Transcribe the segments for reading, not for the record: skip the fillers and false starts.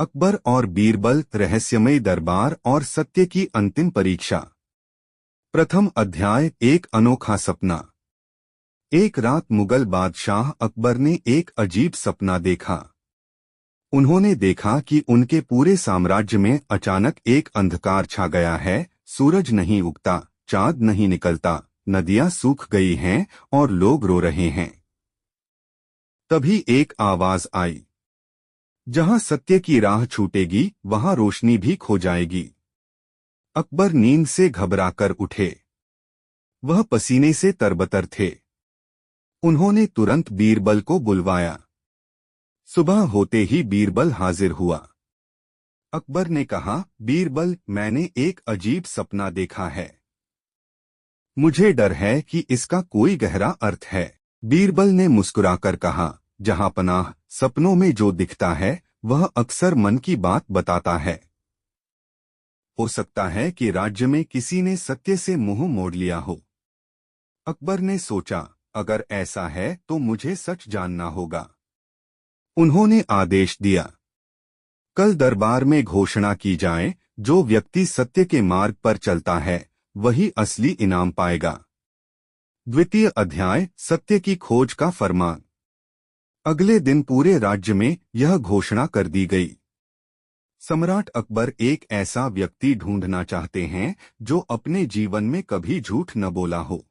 अकबर और बीरबल, रहस्यमय दरबार और सत्य की अंतिम परीक्षा। प्रथम अध्याय। एक अनोखा सपना। एक रात मुगल बादशाह अकबर ने एक अजीब सपना देखा। उन्होंने देखा कि उनके पूरे साम्राज्य में अचानक एक अंधकार छा गया है। सूरज नहीं उगता, चांद नहीं निकलता, नदियां सूख गई हैं और लोग रो रहे हैं। तभी एक आवाज आई, जहां सत्य की राह छूटेगी वहां रोशनी भी खो जाएगी। अकबर नींद से घबराकर उठे। वह पसीने से तरबतर थे। उन्होंने तुरंत बीरबल को बुलवाया। सुबह होते ही बीरबल हाजिर हुआ। अकबर ने कहा, बीरबल, मैंने एक अजीब सपना देखा है। मुझे डर है कि इसका कोई गहरा अर्थ है। बीरबल ने मुस्कुराकर कहा, जहां पनाह, सपनों में जो दिखता है वह अक्सर मन की बात बताता है। हो सकता है कि राज्य में किसी ने सत्य से मुंह मोड़ लिया हो। अकबर ने सोचा, अगर ऐसा है तो मुझे सच जानना होगा। उन्होंने आदेश दिया, कल दरबार में घोषणा की जाए, जो व्यक्ति सत्य के मार्ग पर चलता है वही असली इनाम पाएगा। द्वितीय अध्याय। सत्य की खोज का फरमान। अगले दिन पूरे राज्य में यह घोषणा कर दी गई, सम्राट अकबर एक ऐसा व्यक्ति ढूंढना चाहते हैं जो अपने जीवन में कभी झूठ न बोला हो।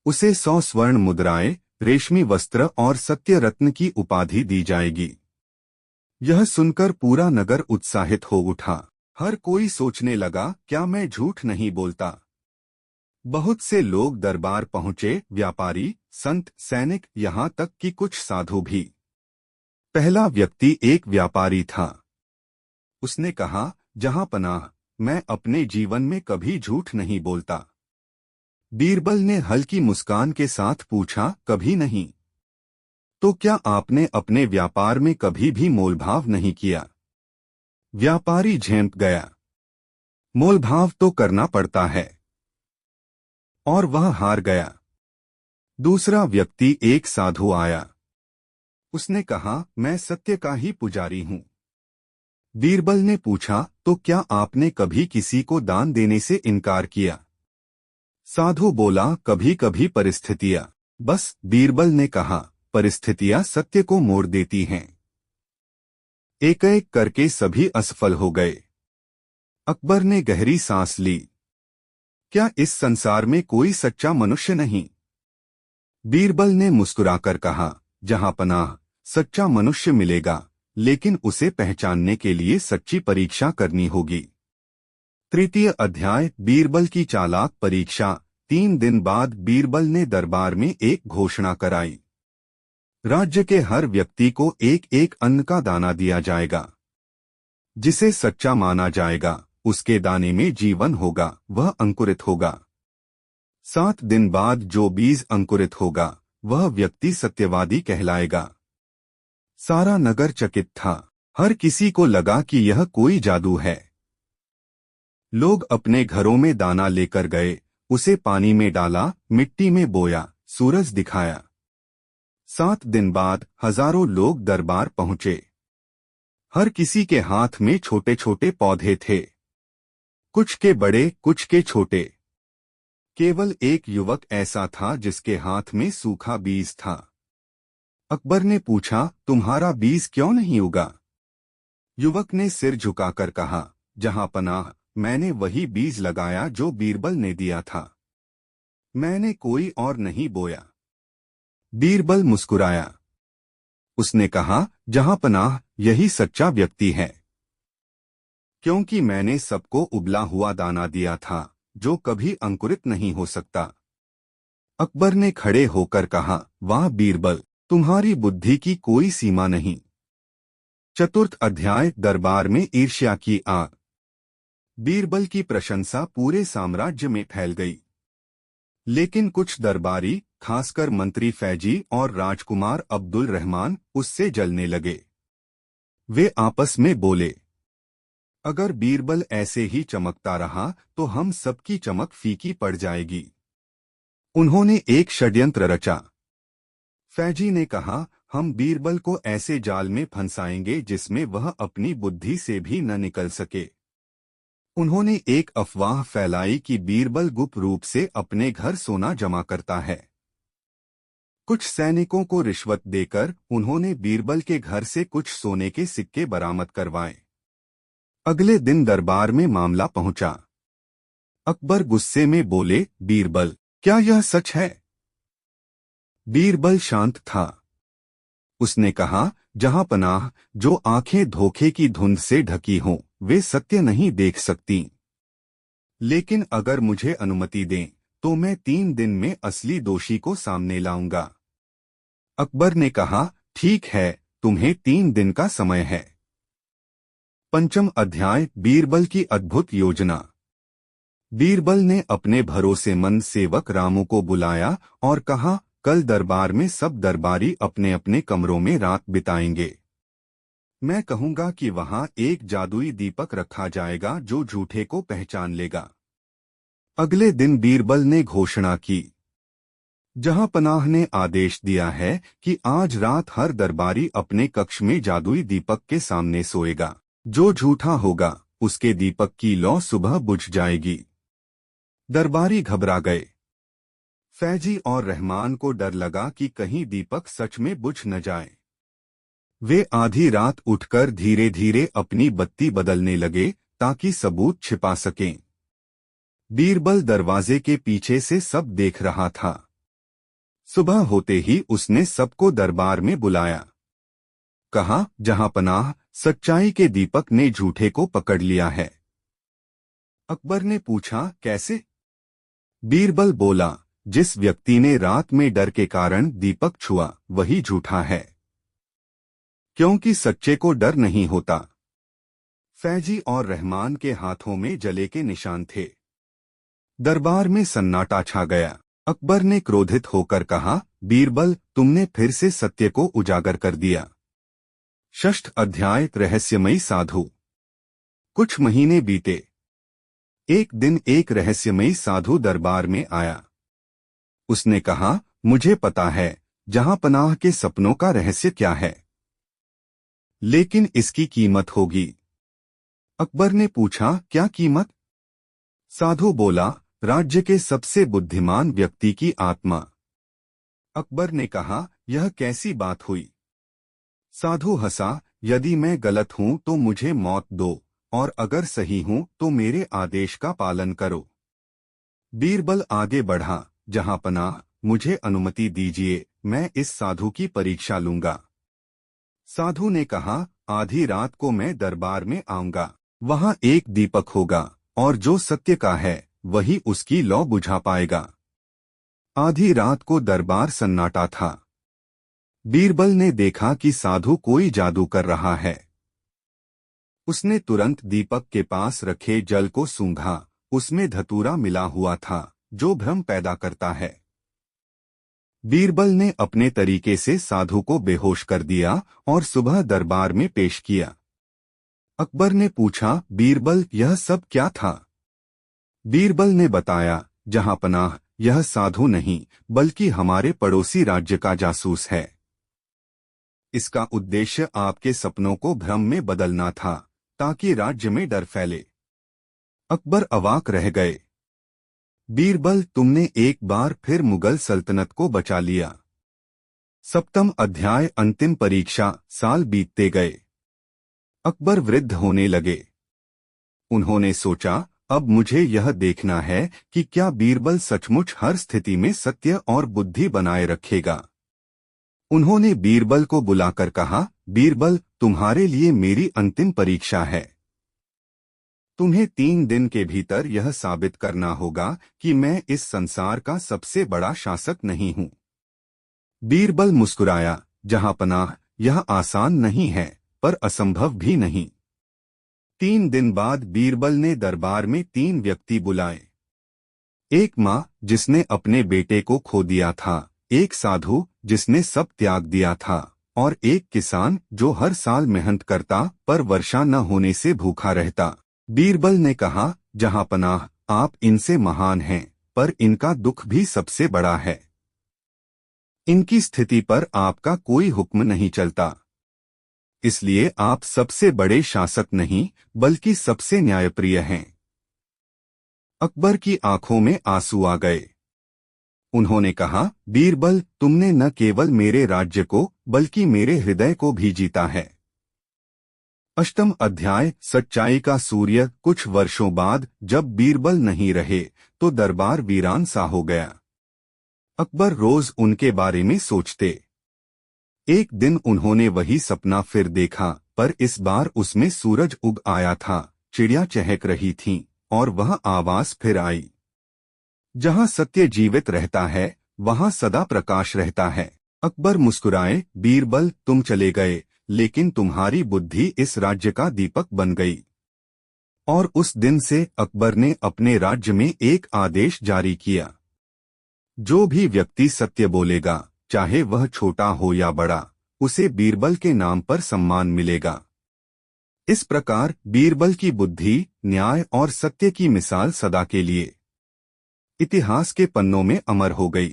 उसे 100 स्वर्ण मुद्राएं, रेशमी वस्त्र और सत्य रत्न की उपाधि दी जाएगी। यह सुनकर पूरा नगर उत्साहित हो उठा। हर कोई सोचने लगा, क्या मैं झूठ नहीं बोलता। बहुत से लोग दरबार पहुंचे, व्यापारी, संत, सैनिक, यहाँ तक कि कुछ साधु भी। पहला व्यक्ति एक व्यापारी था। उसने कहा, जहां पनाह, मैं अपने जीवन में कभी झूठ नहीं बोलता। बीरबल ने हल्की मुस्कान के साथ पूछा, कभी नहीं? तो क्या आपने अपने व्यापार में कभी भी मोलभाव नहीं किया? व्यापारी झेंप गया। मोलभाव तो करना पड़ता है। और वह हार गया। दूसरा व्यक्ति एक साधु आया। उसने कहा, मैं सत्य का ही पुजारी हूं। बीरबल ने पूछा, तो क्या आपने कभी किसी को दान देने से इनकार किया? साधु बोला, कभी कभी परिस्थितियां। बस, बीरबल ने कहा, परिस्थितियां सत्य को मोड़ देती हैं। एक एक करके सभी असफल हो गए। अकबर ने गहरी सांस ली। क्या इस संसार में कोई सच्चा मनुष्य नहीं? बीरबल ने मुस्कुराकर कहा, जहां पनाह, सच्चा मनुष्य मिलेगा, लेकिन उसे पहचानने के लिए सच्ची परीक्षा करनी होगी। तृतीय अध्याय। बीरबल की चालाक परीक्षा। 3 दिन बाद बीरबल ने दरबार में एक घोषणा कराई। राज्य के हर व्यक्ति को एक एक अन्न का दाना दिया जाएगा। जिसे सच्चा माना जाएगा, उसके दाने में जीवन होगा, वह अंकुरित होगा। 7 दिन बाद जो बीज अंकुरित होगा, वह व्यक्ति सत्यवादी कहलाएगा। सारा नगर चकित था। हर किसी को लगा कि यह कोई जादू है। लोग अपने घरों में दाना लेकर गए, उसे पानी में डाला, मिट्टी में बोया, सूरज दिखाया। 7 दिन बाद हजारों लोग दरबार पहुंचे। हर किसी के हाथ में छोटे छोटे पौधे थे, कुछ के बड़े, कुछ के छोटे। केवल एक युवक ऐसा था जिसके हाथ में सूखा बीज था। अकबर ने पूछा, तुम्हारा बीज क्यों नहीं उगा? युवक ने सिर झुकाकर कहा, जहां पनाह, मैंने वही बीज लगाया जो बीरबल ने दिया था। मैंने कोई और नहीं बोया। बीरबल मुस्कुराया। उसने कहा, जहां पनाह, यही सच्चा व्यक्ति है। क्योंकि मैंने सबको उबला हुआ दाना दिया था, जो कभी अंकुरित नहीं हो सकता। अकबर ने खड़े होकर कहा, वाह बीरबल, तुम्हारी बुद्धि की कोई सीमा नहीं। चतुर्थ अध्याय। दरबार में ईर्ष्या की आग। बीरबल की प्रशंसा पूरे साम्राज्य में फैल गई। लेकिन कुछ दरबारी, खासकर मंत्री फैजी और राजकुमार अब्दुल रहमान, उससे जलने लगे। वे आपस में बोले, अगर बीरबल ऐसे ही चमकता रहा तो हम सबकी चमक फीकी पड़ जाएगी। उन्होंने एक षड्यंत्र रचा। फैजी ने कहा, हम बीरबल को ऐसे जाल में फंसाएंगे जिसमें वह अपनी बुद्धि से भी न निकल सके। उन्होंने एक अफवाह फैलाई कि बीरबल गुप्त रूप से अपने घर सोना जमा करता है। कुछ सैनिकों को रिश्वत देकर उन्होंने बीरबल के घर से कुछ सोने के सिक्के बरामद करवाए। अगले दिन दरबार में मामला पहुंचा। अकबर गुस्से में बोले, बीरबल, क्या यह सच है? बीरबल शांत था। उसने कहा, जहां पनाह, जो आंखें धोखे की धुंध से ढकी हों, वे सत्य नहीं देख सकती। लेकिन अगर मुझे अनुमति दें तो मैं 3 दिन में असली दोषी को सामने लाऊंगा। अकबर ने कहा, ठीक है, तुम्हें 3 दिन का समय है। पंचम अध्याय, बीरबल की अद्भुत योजना। बीरबल ने अपने भरोसेमंद सेवक रामू को बुलाया और कहा, कल दरबार में सब दरबारी अपने अपने कमरों में रात बिताएंगे। मैं कहूंगा कि वहां एक जादुई दीपक रखा जाएगा जो झूठे को पहचान लेगा। अगले दिन बीरबल ने घोषणा की, जहां पनाह ने आदेश दिया है कि आज रात हर दरबारी अपने कक्ष में जादुई दीपक के सामने सोएगा। जो झूठा होगा उसके दीपक की लौ सुबह बुझ जाएगी। दरबारी घबरा गए। फैजी और रहमान को डर लगा कि कहीं दीपक सच में बुझ न जाए। वे आधी रात उठकर धीरे धीरे अपनी बत्ती बदलने लगे ताकि सबूत छिपा सकें। बीरबल दरवाजे के पीछे से सब देख रहा था। सुबह होते ही उसने सबको दरबार में बुलाया। कहा, जहां पनाह, सच्चाई के दीपक ने झूठे को पकड़ लिया है। अकबर ने पूछा, कैसे? बीरबल बोला, जिस व्यक्ति ने रात में डर के कारण दीपक छुआ वही झूठा है, क्योंकि सच्चे को डर नहीं होता। फैजी और रहमान के हाथों में जले के निशान थे। दरबार में सन्नाटा छा गया। अकबर ने क्रोधित होकर कहा, बीरबल, तुमने फिर से सत्य को उजागर कर दिया। षष्ठ अध्याय, रहस्यमयी साधु। कुछ महीने बीते। एक दिन एक रहस्यमयी साधु दरबार में आया। उसने कहा, मुझे पता है जहां पनाह के सपनों का रहस्य क्या है, लेकिन इसकी कीमत होगी। अकबर ने पूछा, क्या कीमत? साधु बोला, राज्य के सबसे बुद्धिमान व्यक्ति की आत्मा। अकबर ने कहा, यह कैसी बात हुई? साधु हंसा, यदि मैं गलत हूं तो मुझे मौत दो, और अगर सही हूं तो मेरे आदेश का पालन करो। बीरबल आगे बढ़ा, जहां पनाह, मुझे अनुमति दीजिए, मैं इस साधु की परीक्षा लूंगा। साधु ने कहा, आधी रात को मैं दरबार में आऊंगा। वहां एक दीपक होगा और जो सत्य का है वही उसकी लौ बुझा पाएगा। आधी रात को दरबार सन्नाटा था। बीरबल ने देखा कि साधु कोई जादू कर रहा है। उसने तुरंत दीपक के पास रखे जल को सूंघा। उसमें धतूरा मिला हुआ था जो भ्रम पैदा करता है। बीरबल ने अपने तरीके से साधु को बेहोश कर दिया और सुबह दरबार में पेश किया। अकबर ने पूछा, बीरबल, यह सब क्या था? बीरबल ने बताया, जहां पनाह, यह साधु नहीं बल्कि हमारे पड़ोसी राज्य का जासूस है। इसका उद्देश्य आपके सपनों को भ्रम में बदलना था ताकि राज्य में डर फैले। अकबर अवाक रह गए। बीरबल, तुमने एक बार फिर मुगल सल्तनत को बचा लिया। सप्तम अध्याय, अंतिम परीक्षा। साल बीतते गए। अकबर वृद्ध होने लगे। उन्होंने सोचा, अब मुझे यह देखना है कि क्या बीरबल सचमुच हर स्थिति में सत्य और बुद्धि बनाए रखेगा। उन्होंने बीरबल को बुलाकर कहा, बीरबल, तुम्हारे लिए मेरी अंतिम परीक्षा है। तुम्हें 3 दिन के भीतर यह साबित करना होगा कि मैं इस संसार का सबसे बड़ा शासक नहीं हूं। बीरबल मुस्कुराया, जहां पनाह, यह आसान नहीं है पर असंभव भी नहीं। 3 दिन बाद बीरबल ने दरबार में 3 व्यक्ति बुलाए। एक माँ जिसने अपने बेटे को खो दिया था, एक साधु जिसने सब त्याग दिया था, और एक किसान जो हर साल मेहनत करता पर वर्षा न होने से भूखा रहता। बीरबल ने कहा, जहां पनाह, आप इनसे महान हैं पर इनका दुख भी सबसे बड़ा है। इनकी स्थिति पर आपका कोई हुक्म नहीं चलता, इसलिए आप सबसे बड़े शासक नहीं बल्कि सबसे न्यायप्रिय हैं। अकबर की आंखों में आंसू आ गए। उन्होंने कहा, बीरबल, तुमने न केवल मेरे राज्य को बल्कि मेरे हृदय को भी जीता है। अष्टम अध्याय सच्चाई का सूर्य। कुछ वर्षों बाद जब बीरबल नहीं रहे तो दरबार वीरान सा हो गया। अकबर रोज उनके बारे में सोचते। एक दिन उन्होंने वही सपना फिर देखा, पर इस बार उसमें सूरज उग आया था, चिड़िया चहक रही थीं, और वह आवाज फिर आई, जहां सत्य जीवित रहता है वहां सदा प्रकाश रहता है। अकबर मुस्कुराए, बीरबल, तुम चले गए, लेकिन तुम्हारी बुद्धि इस राज्य का दीपक बन गई। और उस दिन से अकबर ने अपने राज्य में एक आदेश जारी किया, जो भी व्यक्ति सत्य बोलेगा, चाहे वह छोटा हो या बड़ा, उसे बीरबल के नाम पर सम्मान मिलेगा। इस प्रकार बीरबल की बुद्धि, न्याय और सत्य की मिसाल सदा के लिए इतिहास के पन्नों में अमर हो गई।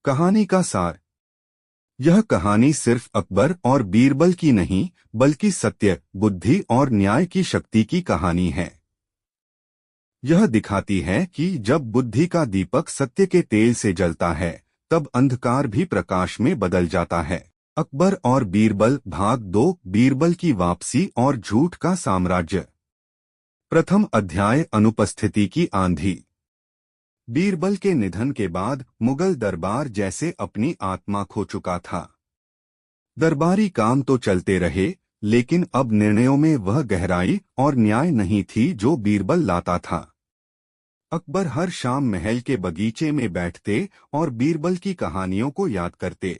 कहानी का सार। यह कहानी सिर्फ अकबर और बीरबल की नहीं, बल्कि सत्य, बुद्धि और न्याय की शक्ति की कहानी है। यह दिखाती है कि जब बुद्धि का दीपक सत्य के तेल से जलता है, तब अंधकार भी प्रकाश में बदल जाता है। अकबर और बीरबल भाग 2, बीरबल की वापसी और झूठ का साम्राज्य। प्रथम अध्याय अनुपस्थिति की आंधी। बीरबल के निधन के बाद मुगल दरबार जैसे अपनी आत्मा खो चुका था। दरबारी काम तो चलते रहे, लेकिन अब निर्णयों में वह गहराई और न्याय नहीं थी जो बीरबल लाता था। अकबर हर शाम महल के बगीचे में बैठते और बीरबल की कहानियों को याद करते।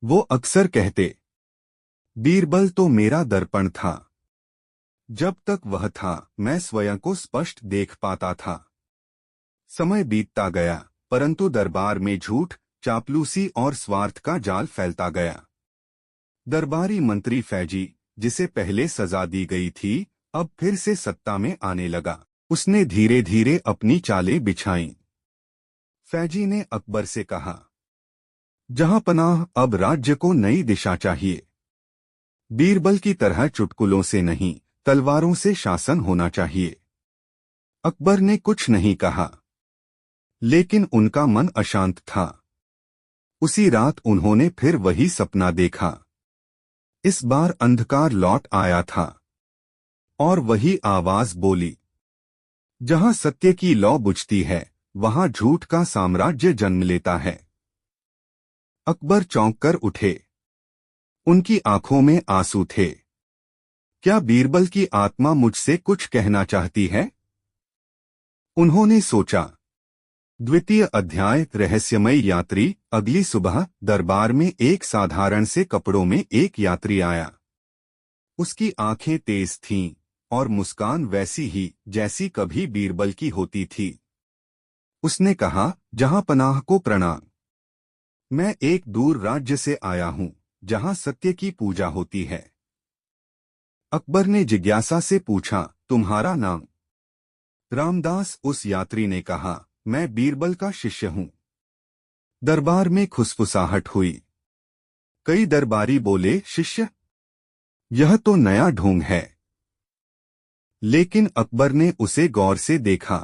वो अक्सर कहते, बीरबल तो मेरा दर्पण था। जब तक वह था, मैं स्वयं को स्पष्ट देख पाता था। समय बीतता गया, परंतु दरबार में झूठ, चापलूसी और स्वार्थ का जाल फैलता गया। दरबारी मंत्री फैजी, जिसे पहले सजा दी गई थी, अब फिर से सत्ता में आने लगा। उसने धीरे धीरे अपनी चालें बिछाईं। फैजी ने अकबर से कहा, जहां पनाह, अब राज्य को नई दिशा चाहिए। बीरबल की तरह चुटकुलों से नहीं, तलवारों से शासन होना चाहिए। अकबर ने कुछ नहीं कहा, लेकिन उनका मन अशांत था। उसी रात उन्होंने फिर वही सपना देखा। इस बार अंधकार लौट आया था और वही आवाज बोली, जहां सत्य की लौ बुझती है, वहां झूठ का साम्राज्य जन्म लेता है। अकबर चौंक कर उठे। उनकी आंखों में आंसू थे। क्या बीरबल की आत्मा मुझसे कुछ कहना चाहती है? उन्होंने सोचा। द्वितीय अध्याय रहस्यमय यात्री। अगली सुबह दरबार में एक साधारण से कपड़ों में एक यात्री आया। उसकी आंखें तेज थीं और मुस्कान वैसी ही जैसी कभी बीरबल की होती थी। उसने कहा, जहां पनाह को प्रणाम। मैं एक दूर राज्य से आया हूं, जहां सत्य की पूजा होती है। अकबर ने जिज्ञासा से पूछा, तुम्हारा नाम? रामदास, उस यात्री ने कहा। मैं बीरबल का शिष्य हूं। दरबार में खुसफुसाहट हुई। कई दरबारी बोले, शिष्य? यह तो नया ढोंग है। लेकिन अकबर ने उसे गौर से देखा।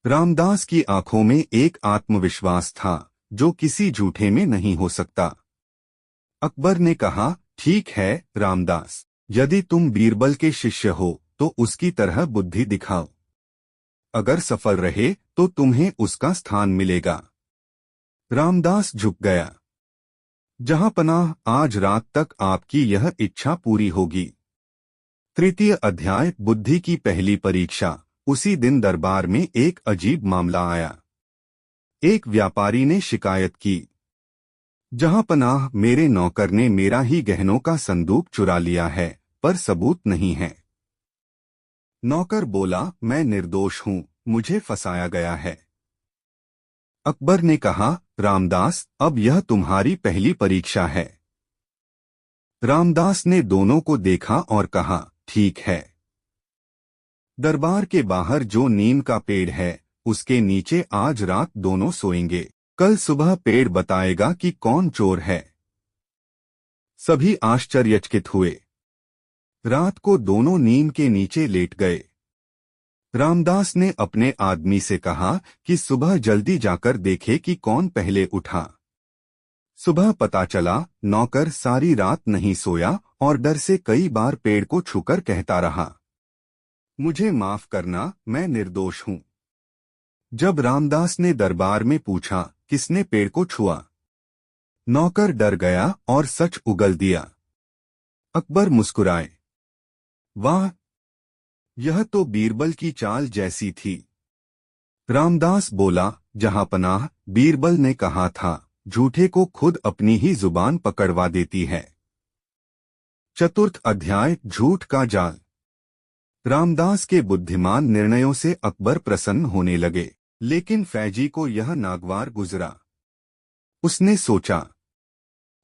रामदास की आंखों में एक आत्मविश्वास था जो किसी झूठे में नहीं हो सकता। अकबर ने कहा, ठीक है रामदास, यदि तुम बीरबल के शिष्य हो तो उसकी तरह बुद्धि दिखाओ। अगर सफल रहे तो तुम्हें उसका स्थान मिलेगा। रामदास झुक गया। जहां पनाह, आज रात तक आपकी यह इच्छा पूरी होगी। तृतीय अध्याय बुद्धि की पहली परीक्षा। उसी दिन दरबार में एक अजीब मामला आया। एक व्यापारी ने शिकायत की, जहां पनाह, मेरे नौकर ने मेरा ही गहनों का संदूक चुरा लिया है, पर सबूत नहीं है। नौकर बोला, मैं निर्दोष हूं, मुझे फंसाया गया है। अकबर ने कहा, रामदास, अब यह तुम्हारी पहली परीक्षा है। रामदास ने दोनों को देखा और कहा, ठीक है। दरबार के बाहर जो नीम का पेड़ है, उसके नीचे आज रात दोनों सोएंगे। कल सुबह पेड़ बताएगा कि कौन चोर है। सभी आश्चर्यचकित हुए। रात को दोनों नीम के नीचे लेट गए। रामदास ने अपने आदमी से कहा कि सुबह जल्दी जाकर देखे कि कौन पहले उठा। सुबह पता चला नौकर सारी रात नहीं सोया और डर से कई बार पेड़ को छूकर कहता रहा, मुझे माफ करना, मैं निर्दोष हूं। जब रामदास ने दरबार में पूछा किसने पेड़ को छुआ, नौकर डर गया और सच उगल दिया। अकबर मुस्कुराए, वाह, यह तो बीरबल की चाल जैसी थी। रामदास बोला, जहांपनाह, बीरबल ने कहा था, झूठे को खुद अपनी ही जुबान पकड़वा देती है। चतुर्थ अध्याय, झूठ का जाल। रामदास के बुद्धिमान निर्णयों से अकबर प्रसन्न होने लगे, लेकिन फैजी को यह नागवार गुजरा। उसने सोचा,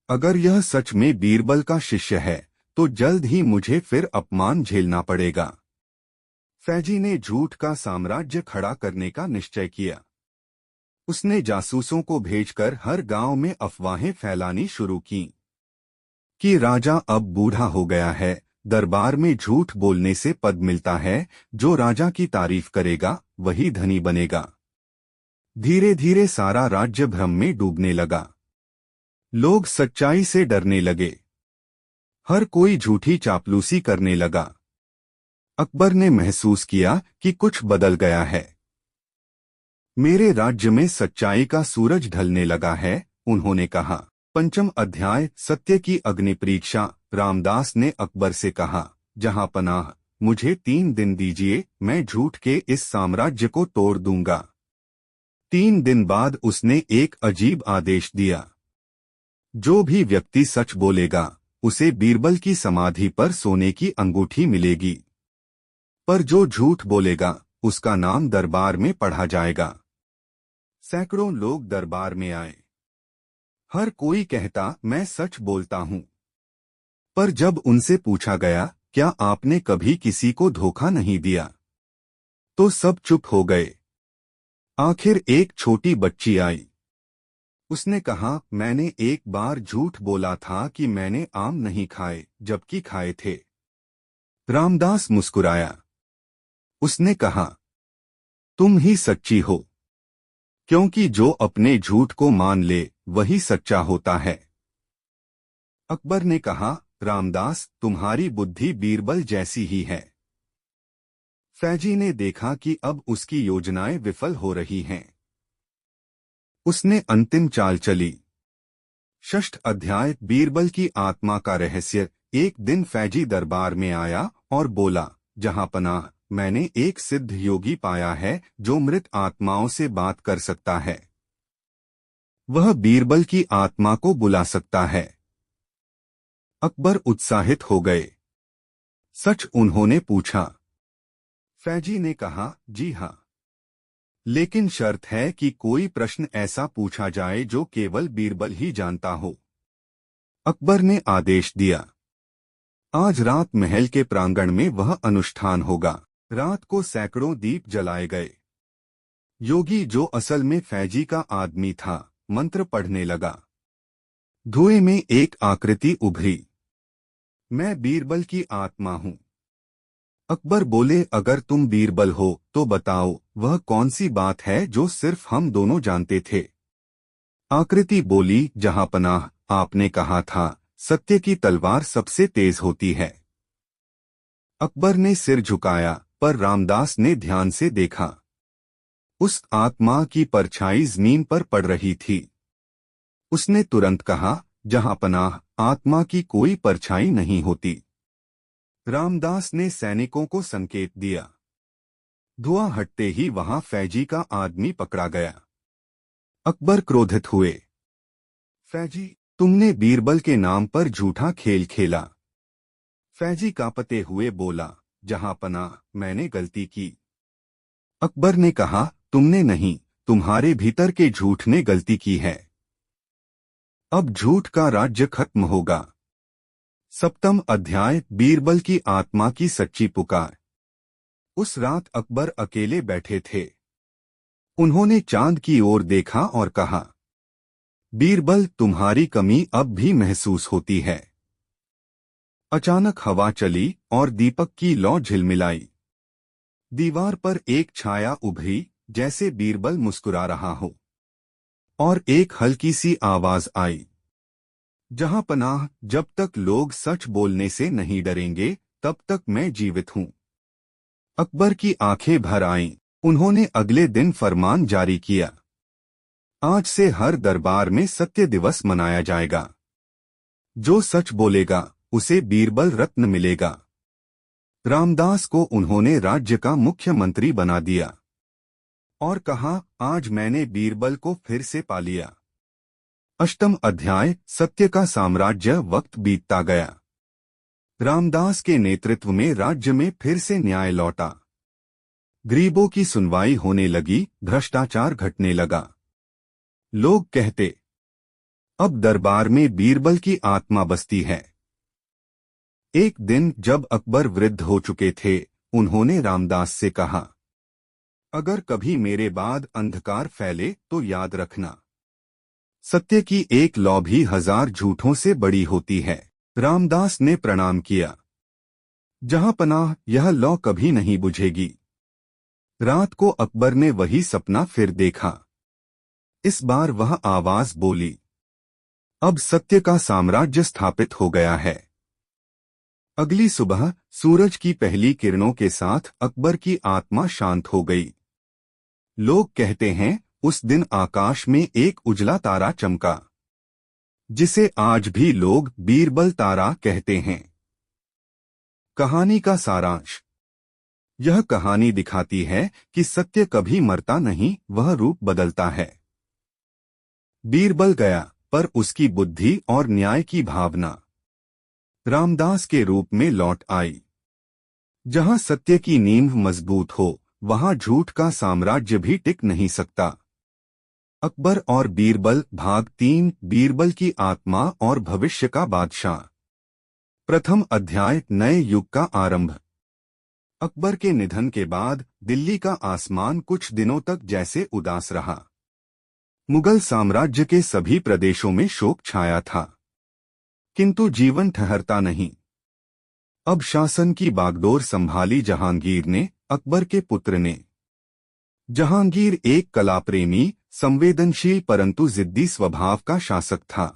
अगर यह सच में बीरबल का शिष्य है तो जल्द ही मुझे फिर अपमान झेलना पड़ेगा। फैजी ने झूठ का साम्राज्य खड़ा करने का निश्चय किया। उसने जासूसों को भेजकर हर गांव में अफवाहें फैलानी शुरू की कि राजा अब बूढ़ा हो गया है, दरबार में झूठ बोलने से पद मिलता है, जो राजा की तारीफ करेगा वही धनी बनेगा। धीरे धीरे सारा राज्य भ्रम में डूबने लगा। लोग सच्चाई से डरने लगे। हर कोई झूठी चापलूसी करने लगा। अकबर ने महसूस किया कि कुछ बदल गया है। मेरे राज्य में सच्चाई का सूरज ढलने लगा है, उन्होंने कहा। पंचम अध्याय, सत्य की अग्नि परीक्षा। रामदास ने अकबर से कहा, जहांपनाह, मुझे 3 दिन दीजिए, मैं झूठ के इस साम्राज्य को तोड़ दूंगा। 3 दिन बाद उसने एक अजीब आदेश दिया। जो भी व्यक्ति सच बोलेगा उसे बीरबल की समाधि पर सोने की अंगूठी मिलेगी, पर जो झूठ बोलेगा उसका नाम दरबार में पढ़ा जाएगा। सैकड़ों लोग दरबार में आए। हर कोई कहता, मैं सच बोलता हूं। पर जब उनसे पूछा गया, क्या आपने कभी किसी को धोखा नहीं दिया, तो सब चुप हो गए। आखिर एक छोटी बच्ची आई। उसने कहा, मैंने एक बार झूठ बोला था कि मैंने आम नहीं खाए, जबकि खाए थे। रामदास मुस्कुराया। उसने कहा, तुम ही सच्ची हो, क्योंकि जो अपने झूठ को मान ले वही सच्चा होता है। अकबर ने कहा, रामदास, तुम्हारी बुद्धि बीरबल जैसी ही है। फैजी ने देखा कि अब उसकी योजनाएं विफल हो रही हैं। उसने अंतिम चाल चली। षष्ठ अध्याय, बीरबल की आत्मा का रहस्य। एक दिन फैजी दरबार में आया और बोला, जहांपनाह, मैंने एक सिद्ध योगी पाया है जो मृत आत्माओं से बात कर सकता है। वह बीरबल की आत्मा को बुला सकता है। अकबर उत्साहित हो गए। सच? उन्होंने पूछा। फैजी ने कहा, जी हां, लेकिन शर्त है कि कोई प्रश्न ऐसा पूछा जाए जो केवल बीरबल ही जानता हो। अकबर ने आदेश दिया। आज रात महल के प्रांगण में वह अनुष्ठान होगा। रात को सैकड़ों दीप जलाए गए। योगी, जो असल में फैजी का आदमी था, मंत्र पढ़ने लगा। धुएं में एक आकृति उभरी। मैं बीरबल की आत्मा हूं। अकबर बोले, अगर तुम बीरबल हो तो बताओ, वह कौन सी बात है जो सिर्फ हम दोनों जानते थे। आकृति बोली, जहांपनाह, आपने कहा था सत्य की तलवार सबसे तेज होती है। अकबर ने सिर झुकाया, पर रामदास ने ध्यान से देखा। उस आत्मा की परछाई जमीन पर पड़ रही थी। उसने तुरंत कहा, जहांपनाह, आत्मा की कोई परछाई नहीं होती। रामदास ने सैनिकों को संकेत दिया। धुआं हटते ही वहां फैजी का आदमी पकड़ा गया। अकबर क्रोधित हुए। फैजी, तुमने बीरबल के नाम पर झूठा खेल खेला। फैजी कांपते हुए बोला, जहांपनाह, मैंने गलती की। अकबर ने कहा, तुमने नहीं, तुम्हारे भीतर के झूठ ने गलती की है। अब झूठ का राज्य खत्म होगा। सप्तम अध्याय, बीरबल की आत्मा की सच्ची पुकार। उस रात अकबर अकेले बैठे थे। उन्होंने चांद की ओर देखा और कहा, बीरबल, तुम्हारी कमी अब भी महसूस होती है। अचानक हवा चली और दीपक की लौ झिलमिलाई। दीवार पर एक छाया उभरी, जैसे बीरबल मुस्कुरा रहा हो। और एक हल्की सी आवाज आई, जहां पनाह, जब तक लोग सच बोलने से नहीं डरेंगे तब तक मैं जीवित हूं। अकबर की आंखें भर आईं। उन्होंने अगले दिन फरमान जारी किया, आज से हर दरबार में सत्य दिवस मनाया जाएगा। जो सच बोलेगा उसे बीरबल रत्न मिलेगा। रामदास को उन्होंने राज्य का मुख्यमंत्री बना दिया और कहा, आज मैंने बीरबल को फिर से पा लिया। अष्टम अध्याय, सत्य का साम्राज्य। वक्त बीतता गया। रामदास के नेतृत्व में राज्य में फिर से न्याय लौटा। गरीबों की सुनवाई होने लगी, भ्रष्टाचार घटने लगा। लोग कहते, अब दरबार में बीरबल की आत्मा बसती है। एक दिन जब अकबर वृद्ध हो चुके थे, उन्होंने रामदास से कहा, अगर कभी मेरे बाद अंधकार फैले तो याद रखना, सत्य की एक लौ भी 1000 झूठों से बड़ी होती है। रामदास ने प्रणाम किया, जहां पनाह, यह लौ कभी नहीं बुझेगी। रात को अकबर ने वही सपना फिर देखा। इस बार वह आवाज बोली, अब सत्य का साम्राज्य स्थापित हो गया है। अगली सुबह सूरज की पहली किरणों के साथ अकबर की आत्मा शांत हो गई। लोग कहते हैं, उस दिन आकाश में एक उजला तारा चमका, जिसे आज भी लोग बीरबल तारा कहते हैं। कहानी का सारांश। यह कहानी दिखाती है कि सत्य कभी मरता नहीं, वह रूप बदलता है। बीरबल गया, पर उसकी बुद्धि और न्याय की भावना रामदास के रूप में लौट आई। जहां सत्य की नींव मजबूत हो, वहां झूठ का साम्राज्य भी टिक नहीं सकता। अकबर और बीरबल, भाग 3, बीरबल की आत्मा और भविष्य का बादशाह। प्रथम अध्याय, नए युग का आरंभ। अकबर के निधन के बाद दिल्ली का आसमान कुछ दिनों तक जैसे उदास रहा। मुगल साम्राज्य के सभी प्रदेशों में शोक छाया था, किंतु जीवन ठहरता नहीं। अब शासन की बागडोर संभाली जहांगीर ने, अकबर के पुत्र ने। जहांगीर एक कलाप्रेमी, संवेदनशील परंतु जिद्दी स्वभाव का शासक था।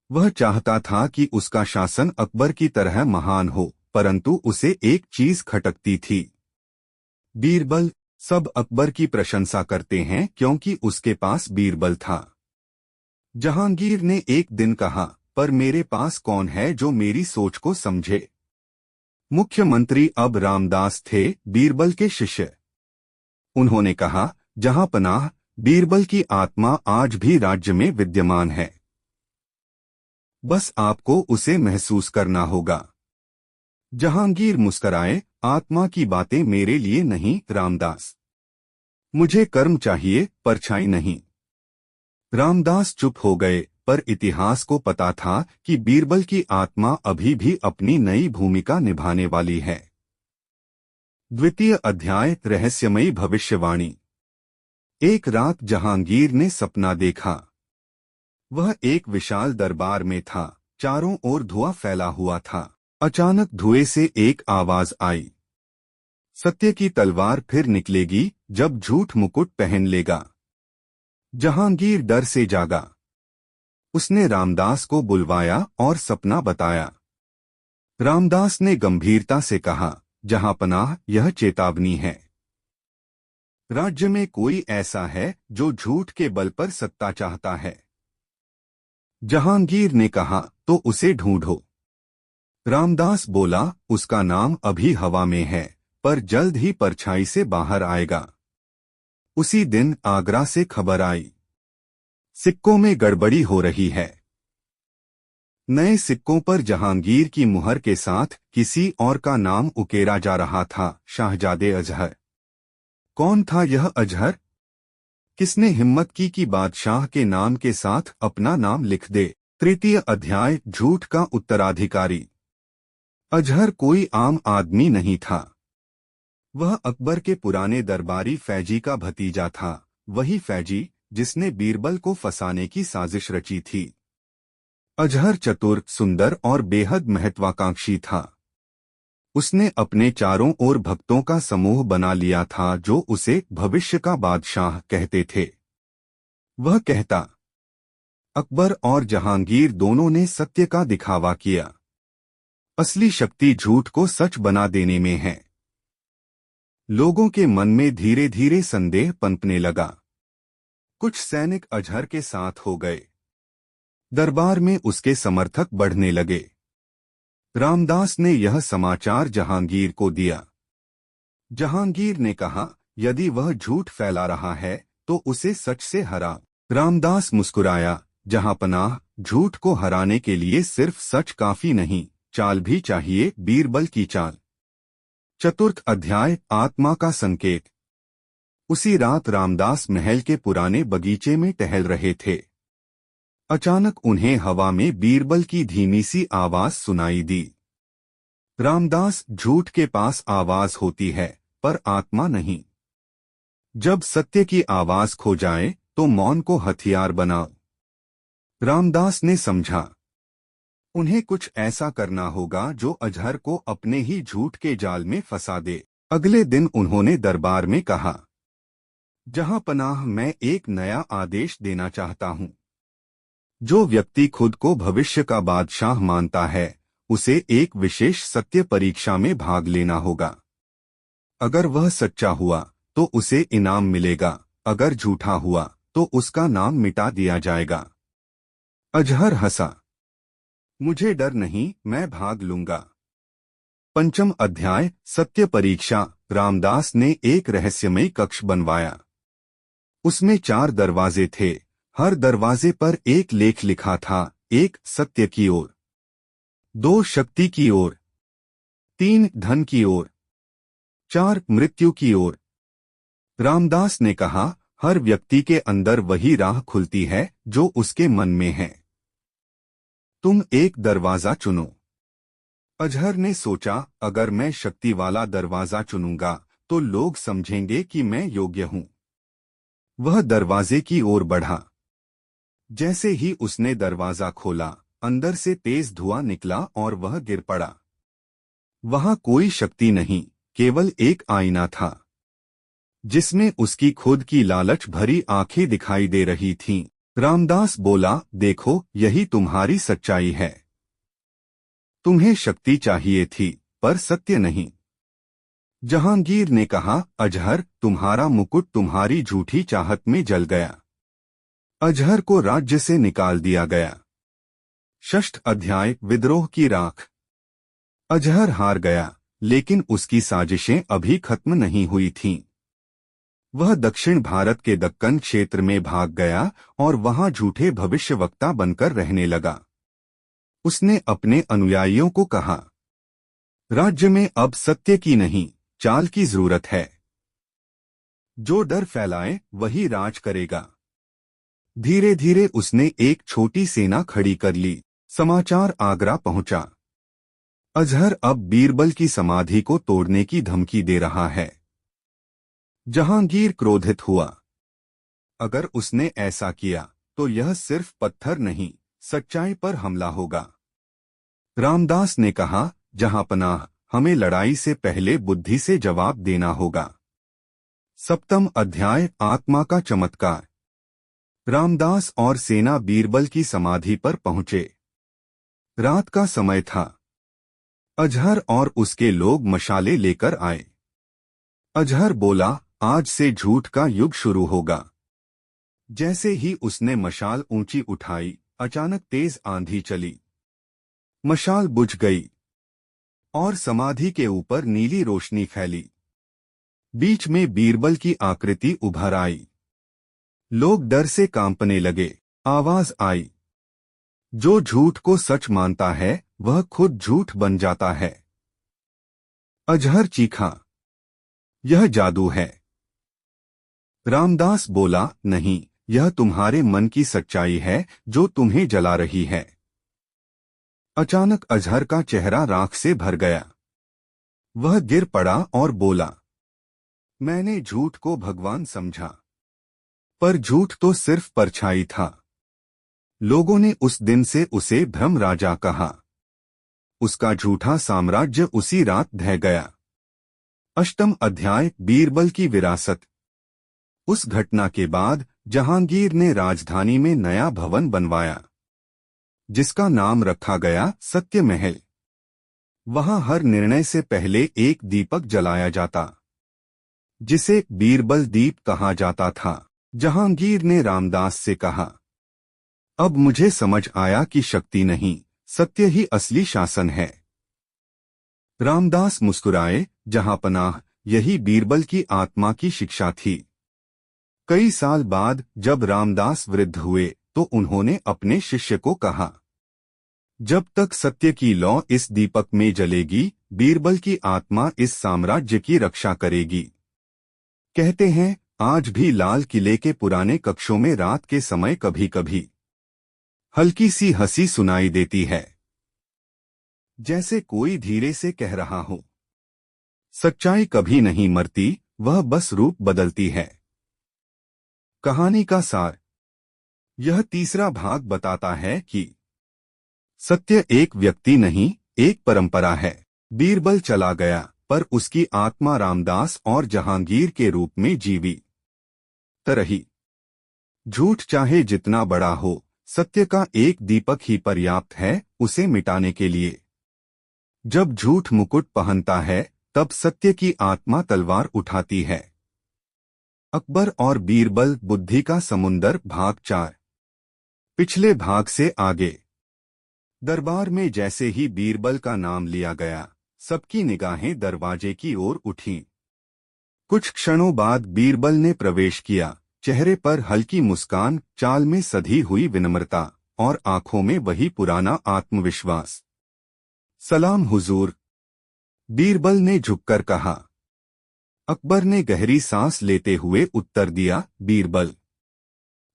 वह चाहता था कि उसका शासन अकबर की तरह महान हो, परंतु उसे एक चीज खटकती थी, बीरबल। सब अकबर की प्रशंसा करते हैं क्योंकि उसके पास बीरबल था। जहांगीर ने एक दिन कहा, पर मेरे पास कौन है जो मेरी सोच को समझे। मुख्यमंत्री अब रामदास थे, बीरबल के शिष्य। उन्होंने कहा, जहां पनाह, बीरबल की आत्मा आज भी राज्य में विद्यमान है। बस आपको उसे महसूस करना होगा। जहांगीर मुस्कराए, आत्मा की बातें मेरे लिए नहीं रामदास, मुझे कर्म चाहिए, परछाई नहीं। रामदास चुप हो गए, पर इतिहास को पता था कि बीरबल की आत्मा अभी भी अपनी नई भूमिका निभाने वाली है। द्वितीय अध्याय, रहस्यमयी भविष्यवाणी। एक रात जहांगीर ने सपना देखा। वह एक विशाल दरबार में था, चारों ओर धुआं फैला हुआ था। अचानक धुएं से एक आवाज आई, सत्य की तलवार फिर निकलेगी जब झूठ मुकुट पहन लेगा। जहांगीर डर से जागा। उसने रामदास को बुलवाया और सपना बताया। रामदास ने गंभीरता से कहा, जहां पनाह, यह चेतावनी है। राज्य में कोई ऐसा है जो झूठ के बल पर सत्ता चाहता है। जहांगीर ने कहा, तो उसे ढूंढो। रामदास बोला, उसका नाम अभी हवा में है, पर जल्द ही परछाई से बाहर आएगा। उसी दिन आगरा से खबर आई, सिक्कों में गड़बड़ी हो रही है। नए सिक्कों पर जहांगीर की मुहर के साथ किसी और का नाम उकेरा जा रहा था, शाहजादे अजहर। कौन था यह अजहर? किसने हिम्मत की कि बादशाह के नाम के साथ अपना नाम लिख दे? तृतीय अध्याय, झूठ का उत्तराधिकारी। अजहर कोई आम आदमी नहीं था। वह अकबर के पुराने दरबारी फैजी का भतीजा था, वही फैजी जिसने बीरबल को फंसाने की साजिश रची थी। अजहर चतुर, सुंदर और बेहद महत्वाकांक्षी था। उसने अपने चारों ओर भक्तों का समूह बना लिया था जो उसे भविष्य का बादशाह कहते थे। वह कहता, अकबर और जहांगीर दोनों ने सत्य का दिखावा किया। असली शक्ति झूठ को सच बना देने में है। लोगों के मन में धीरे धीरे संदेह पनपने लगा। कुछ सैनिक अजहर के साथ हो गए। दरबार में उसके समर्थक बढ़ने लगे। रामदास ने यह समाचार जहांगीर को दिया। जहांगीर ने कहा, यदि वह झूठ फैला रहा है तो उसे सच से हरा। रामदास मुस्कुराया, जहांपनाह, झूठ को हराने के लिए सिर्फ सच काफी नहीं, चाल भी चाहिए, बीरबल की चाल। चतुर्थ अध्याय, आत्मा का संकेत। उसी रात रामदास महल के पुराने बगीचे में टहल रहे थे। अचानक उन्हें हवा में बीरबल की धीमी सी आवाज सुनाई दी। रामदास, झूठ के पास आवाज होती है पर आत्मा नहीं। जब सत्य की आवाज खो जाए तो मौन को हथियार बनाओ। रामदास ने समझा, उन्हें कुछ ऐसा करना होगा जो अजहर को अपने ही झूठ के जाल में फंसा दे। अगले दिन उन्होंने दरबार में कहा, जहांपनाह, मैं एक नया आदेश देना चाहता हूं। जो व्यक्ति खुद को भविष्य का बादशाह मानता है उसे एक विशेष सत्य परीक्षा में भाग लेना होगा। अगर वह सच्चा हुआ तो उसे इनाम मिलेगा, अगर झूठा हुआ तो उसका नाम मिटा दिया जाएगा। अजहर हंसा, मुझे डर नहीं, मैं भाग लूंगा। पंचम अध्याय, सत्य परीक्षा। रामदास ने एक रहस्यमय कक्ष बनवाया। उसमें 4 दरवाजे थे। हर दरवाजे पर एक लेख लिखा था, 1 सत्य की ओर, 2 शक्ति की ओर, 3 धन की ओर, 4 मृत्यु की ओर। रामदास ने कहा, हर व्यक्ति के अंदर वही राह खुलती है जो उसके मन में है। तुम एक दरवाजा चुनो। अजहर ने सोचा, अगर मैं शक्ति वाला दरवाजा चुनूंगा तो लोग समझेंगे कि मैं योग्य हूं। वह दरवाजे की ओर बढ़ा। जैसे ही उसने दरवाजा खोला, अंदर से तेज धुआं निकला और वह गिर पड़ा। वहां कोई शक्ति नहीं, केवल एक आईना था जिसमें उसकी खुद की लालच भरी आंखें दिखाई दे रही थीं। रामदास बोला, देखो, यही तुम्हारी सच्चाई है। तुम्हें शक्ति चाहिए थी पर सत्य नहीं। जहांगीर ने कहा, अजहर, तुम्हारा मुकुट तुम्हारी झूठी चाहत में जल गया। अजहर को राज्य से निकाल दिया गया। षष्ठ अध्याय, विद्रोह की राख। अजहर हार गया, लेकिन उसकी साजिशें अभी खत्म नहीं हुई थीं। वह दक्षिण भारत के दक्कन क्षेत्र में भाग गया और वहां झूठे भविष्यवक्ता बनकर रहने लगा। उसने अपने अनुयायियों को कहा, राज्य में अब सत्य की नहीं, चाल की जरूरत है। जो डर फैलाए वही राज करेगा। धीरे धीरे उसने एक छोटी सेना खड़ी कर ली। समाचार आगरा पहुंचा। अजहर अब बीरबल की समाधि को तोड़ने की धमकी दे रहा है। जहांगीर क्रोधित हुआ। अगर उसने ऐसा किया तो यह सिर्फ पत्थर नहीं, सच्चाई पर हमला होगा। रामदास ने कहा, जहांपनाह, हमें लड़ाई से पहले बुद्धि से जवाब देना होगा। सप्तम अध्याय, आत्मा का चमत्कार। रामदास और सेना बीरबल की समाधि पर पहुंचे। रात का समय था। अजहर और उसके लोग मशाले लेकर आए। अजहर बोला, आज से झूठ का युग शुरू होगा। जैसे ही उसने मशाल ऊंची उठाई, अचानक तेज आंधी चली। मशाल बुझ गई और समाधि के ऊपर नीली रोशनी फैली। बीच में बीरबल की आकृति उभर आई। लोग डर से कांपने लगे। आवाज आई, जो झूठ को सच मानता है वह खुद झूठ बन जाता है। अजहर चीखा, यह जादू है। रामदास बोला, नहीं, यह तुम्हारे मन की सच्चाई है जो तुम्हें जला रही है। अचानक अजहर का चेहरा राख से भर गया। वह गिर पड़ा और बोला, मैंने झूठ को भगवान समझा। पर झूठ तो सिर्फ परछाई था। लोगों ने उस दिन से उसे भ्रम राजा कहा। उसका झूठा साम्राज्य उसी रात ढह गया। अष्टम अध्याय बीरबल की विरासत। उस घटना के बाद जहांगीर ने राजधानी में नया भवन बनवाया, जिसका नाम रखा गया सत्य महल। वहां हर निर्णय से पहले एक दीपक जलाया जाता, जिसे बीरबल दीप कहा जाता था। जहांगीर ने रामदास से कहा, अब मुझे समझ आया कि शक्ति नहीं, सत्य ही असली शासन है। रामदास मुस्कुराए, जहांपनाह, यही बीरबल की आत्मा की शिक्षा थी। कई साल बाद जब रामदास वृद्ध हुए तो उन्होंने अपने शिष्य को कहा, जब तक सत्य की लौ इस दीपक में जलेगी, बीरबल की आत्मा इस साम्राज्य की रक्षा करेगी। कहते हैं, आज भी लाल किले के पुराने कक्षों में रात के समय कभी कभी हल्की सी हंसी सुनाई देती है, जैसे कोई धीरे से कह रहा हो, सच्चाई कभी नहीं मरती, वह बस रूप बदलती है। कहानी का सार। यह तीसरा भाग बताता है कि सत्य एक व्यक्ति नहीं, एक परंपरा है। बीरबल चला गया, पर उसकी आत्मा रामदास और जहांगीर के रूप में जीवी रही। झूठ चाहे जितना बड़ा हो, सत्य का एक दीपक ही पर्याप्त है उसे मिटाने के लिए। जब झूठ मुकुट पहनता है, तब सत्य की आत्मा तलवार उठाती है। अकबर और बीरबल बुद्धि का समुंदर भाग 4। पिछले भाग से आगे। दरबार में जैसे ही बीरबल का नाम लिया गया, सबकी निगाहें दरवाजे की ओर उठीं। कुछ क्षणों बाद बीरबल ने प्रवेश किया, चेहरे पर हल्की मुस्कान, चाल में सधी हुई विनम्रता और आंखों में वही पुराना आत्मविश्वास। सलाम हुजूर, बीरबल ने झुककर कहा। अकबर ने गहरी सांस लेते हुए उत्तर दिया, बीरबल,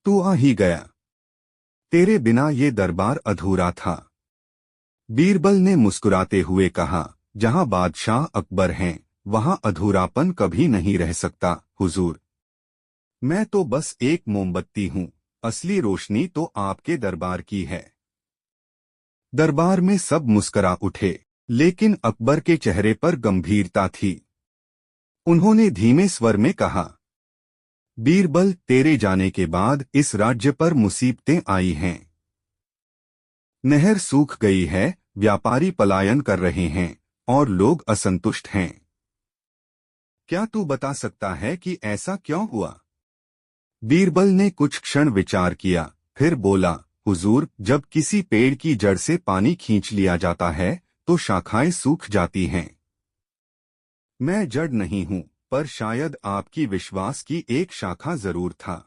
तू आ ही गया। तेरे बिना ये दरबार अधूरा था। बीरबल ने मुस्कुराते हुए कहा, जहां बादशाह अकबर हैं, वहां अधूरापन कभी नहीं रह सकता, हुजूर। मैं तो बस एक मोमबत्ती हूं, असली रोशनी तो आपके दरबार की है। दरबार में सब मुस्करा उठे, लेकिन अकबर के चेहरे पर गंभीरता थी। उन्होंने धीमे स्वर में कहा, बीरबल, तेरे जाने के बाद इस राज्य पर मुसीबतें आई हैं। नहर सूख गई है, व्यापारी पलायन कर रहे हैं और लोग असंतुष्ट हैं। क्या तू बता सकता है कि ऐसा क्यों हुआ? बीरबल ने कुछ क्षण विचार किया, फिर बोला, हुजूर, जब किसी पेड़ की जड़ से पानी खींच लिया जाता है तो शाखाएं सूख जाती हैं। मैं जड़ नहीं हूं, पर शायद आपकी विश्वास की एक शाखा जरूर था।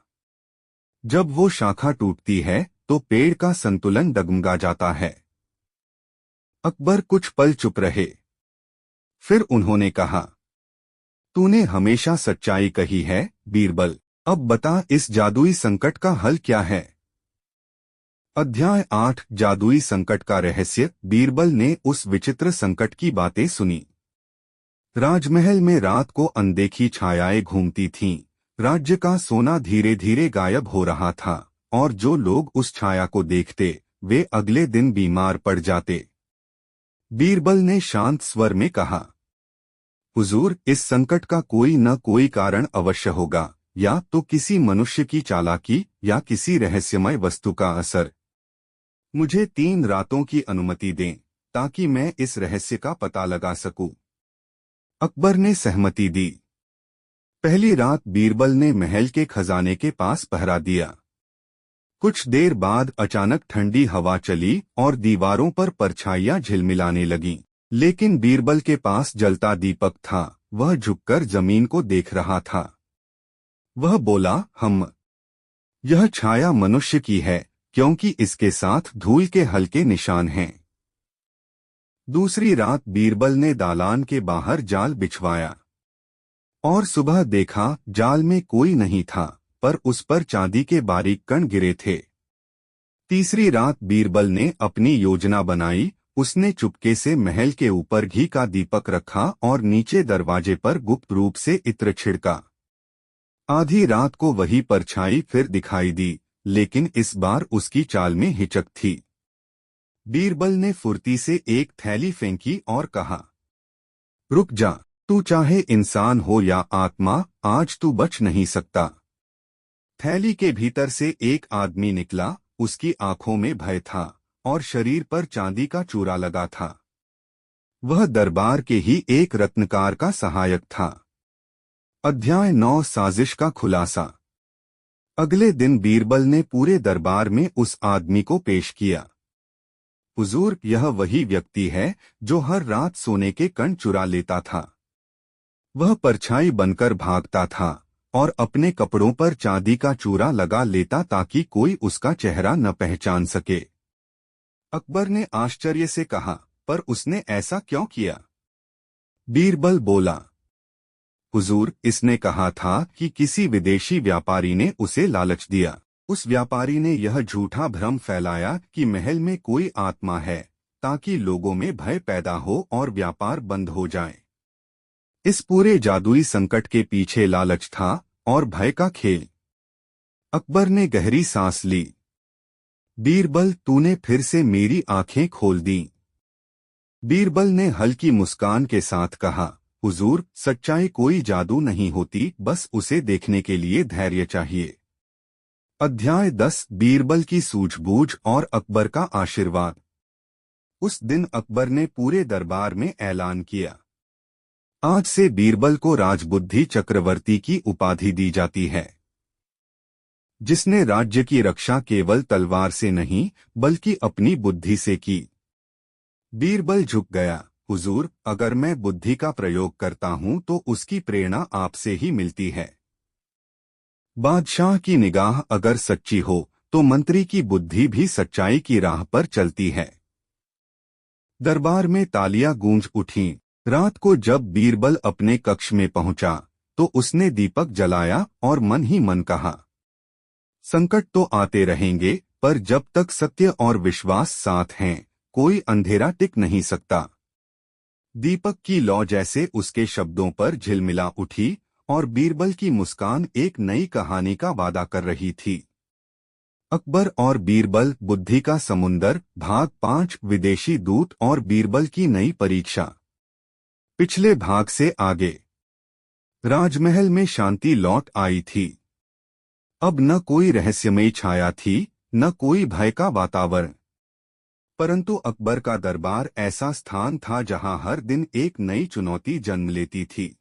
जब वो शाखा टूटती है तो पेड़ का संतुलन डगमगा जाता है। अकबर कुछ पल चुप रहे। फिर उन्होंने कहा, तूने हमेशा सच्चाई कही है, बीरबल। अब बता, इस जादुई संकट का हल क्या है? अध्याय 8 जादुई संकट का रहस्य। बीरबल ने उस विचित्र संकट की बातें सुनी। राजमहल में रात को अनदेखी छायाएं घूमती थीं। राज्य का सोना धीरे धीरे गायब हो रहा था और जो लोग उस छाया को देखते, वे अगले दिन बीमार पड़ जाते। बीरबल ने शांत स्वर में कहा, हुजूर, इस संकट का कोई न कोई कारण अवश्य होगा, या तो किसी मनुष्य की चालाकी या किसी रहस्यमय वस्तु का असर। मुझे 3 रातों की अनुमति दें ताकि मैं इस रहस्य का पता लगा सकूं। अकबर ने सहमति दी। पहली रात बीरबल ने महल के खजाने के पास पहरा दिया। कुछ देर बाद अचानक ठंडी हवा चली और दीवारों पर परछाइयां झिलमिलाने लगीं। लेकिन बीरबल के पास जलता दीपक था, वह झुककर जमीन को देख रहा था। वह बोला, यह छाया मनुष्य की है, क्योंकि इसके साथ धूल के हल्के निशान हैं। दूसरी रात बीरबल ने दालान के बाहर जाल बिछवाया और सुबह देखा जाल में कोई नहीं था, पर उस पर चांदी के बारीक कण गिरे थे। तीसरी रात बीरबल ने अपनी योजना बनाई। उसने चुपके से महल के ऊपर घी का दीपक रखा और नीचे दरवाजे पर गुप्त रूप से इत्र छिड़का। आधी रात को वही परछाई फिर दिखाई दी, लेकिन इस बार उसकी चाल में हिचक थी। बीरबल ने फुर्ती से एक थैली फेंकी और कहा, रुक जा, तू चाहे इंसान हो या आत्मा, आज तू बच नहीं सकता। थैली के भीतर से एक आदमी निकला, उसकी आंखों में भय था और शरीर पर चांदी का चूरा लगा था। वह दरबार के ही एक रत्नकार का सहायक था। अध्याय 9 साजिश का खुलासा। अगले दिन बीरबल ने पूरे दरबार में उस आदमी को पेश किया। हुजूर, यह वही व्यक्ति है जो हर रात सोने के कण चुरा लेता था। वह परछाई बनकर भागता था और अपने कपड़ों पर चांदी का चूरा लगा लेता ताकि कोई उसका चेहरा न पहचान सके। अकबर ने आश्चर्य से कहा, पर उसने ऐसा क्यों किया? बीरबल बोला, हुजूर, इसने कहा था कि किसी विदेशी व्यापारी ने उसे लालच दिया। उस व्यापारी ने यह झूठा भ्रम फैलाया कि महल में कोई आत्मा है, ताकि लोगों में भय पैदा हो और व्यापार बंद हो जाए। इस पूरे जादुई संकट के पीछे लालच था और भय का खेल। अकबर ने गहरी सांस ली। बीरबल, तूने फिर से मेरी आंखें खोल दी। बीरबल ने हल्की मुस्कान के साथ कहा, हुजूर, सच्चाई कोई जादू नहीं होती, बस उसे देखने के लिए धैर्य चाहिए। अध्याय 10 बीरबल की सूझबूझ और अकबर का आशीर्वाद। उस दिन अकबर ने पूरे दरबार में ऐलान किया, आज से बीरबल को राजबुद्धि चक्रवर्ती की उपाधि दी जाती है। जिसने राज्य की रक्षा केवल तलवार से नहीं बल्कि अपनी बुद्धि से की। बीरबल झुक गया, हुजूर, अगर मैं बुद्धि का प्रयोग करता हूं तो उसकी प्रेरणा आपसे ही मिलती है। बादशाह की निगाह अगर सच्ची हो तो मंत्री की बुद्धि भी सच्चाई की राह पर चलती है। दरबार में तालियां गूंज उठीं। रात को जब बीरबल अपने कक्ष में पहुंचा तो उसने दीपक जलाया और मन ही मन कहा, संकट तो आते रहेंगे, पर जब तक सत्य और विश्वास साथ हैं, कोई अंधेरा टिक नहीं सकता। दीपक की लौ जैसे उसके शब्दों पर झिलमिला उठी और बीरबल की मुस्कान एक नई कहानी का वादा कर रही थी। अकबर और बीरबल, बुद्धि का समुंदर, भाग 5, विदेशी दूत और बीरबल की नई परीक्षा। पिछले भाग से आगे। राजमहल में शांति लौट आई थी। अब न कोई रहस्यमयी छाया थी, न कोई भय का वातावरण। परंतु अकबर का दरबार ऐसा स्थान था जहां हर दिन एक नई चुनौती जन्म लेती थी।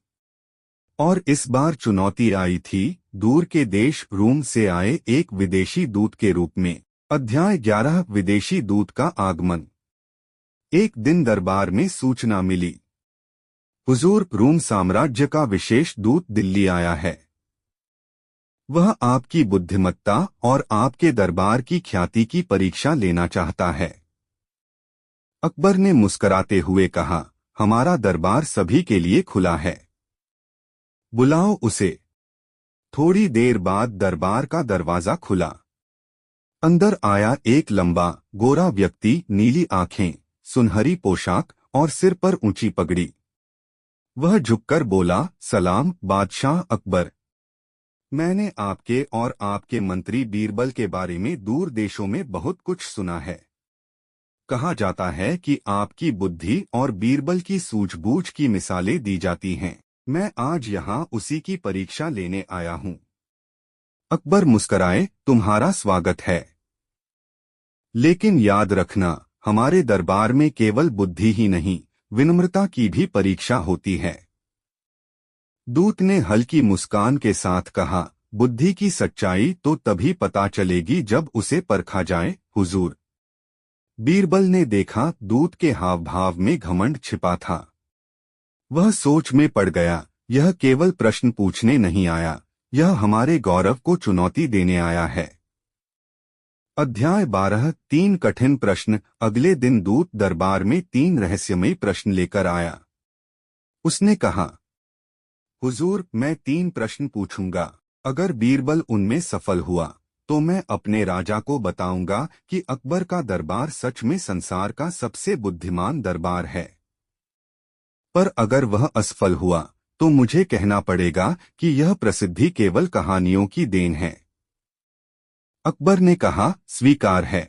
और इस बार चुनौती आई थी दूर के देश रूम से आए एक विदेशी दूत के रूप में। अध्याय 11 विदेशी दूत का आगमन। एक दिन दरबार में सूचना मिली, हुजूर, रूम साम्राज्य का विशेष दूत दिल्ली आया है। वह आपकी बुद्धिमत्ता और आपके दरबार की ख्याति की परीक्षा लेना चाहता है। अकबर ने मुस्कराते हुए कहा, हमारा दरबार सभी के लिए खुला है। बुलाओ उसे। थोड़ी देर बाद दरबार का दरवाजा खुला। अंदर आया एक लंबा, गोरा व्यक्ति, नीली आंखें, सुनहरी पोशाक और सिर पर ऊंची पगड़ी। वह झुककर बोला, सलाम बादशाह अकबर। मैंने आपके और आपके मंत्री बीरबल के बारे में दूर देशों में बहुत कुछ सुना है। कहा जाता है कि आपकी बुद्धि और बीरबल की सूझबूझ की मिसालें दी जाती हैं। मैं आज यहाँ उसी की परीक्षा लेने आया हूँ। अकबर मुस्कराए, तुम्हारा स्वागत है। लेकिन याद रखना, हमारे दरबार में केवल बुद्धि ही नहीं, विनम्रता की भी परीक्षा होती है। दूत ने हल्की मुस्कान के साथ कहा, बुद्धि की सच्चाई तो तभी पता चलेगी जब उसे परखा जाए, हुजूर। बीरबल ने देखा, दूत के हाव भाव में घमंड छिपा था। वह सोच में पड़ गया, यह केवल प्रश्न पूछने नहीं आया, यह हमारे गौरव को चुनौती देने आया है। अध्याय 12 3 कठिन प्रश्न। अगले दिन दूत दरबार में 3 रहस्यमयी प्रश्न लेकर आया। उसने कहा, हुजूर, मैं 3 प्रश्न पूछूंगा। अगर बीरबल उनमें सफल हुआ तो मैं अपने राजा को बताऊंगा कि अकबर का दरबार सच में संसार का सबसे बुद्धिमान दरबार है। पर अगर वह असफल हुआ तो मुझे कहना पड़ेगा कि यह प्रसिद्धि केवल कहानियों की देन है। अकबर ने कहा, स्वीकार है।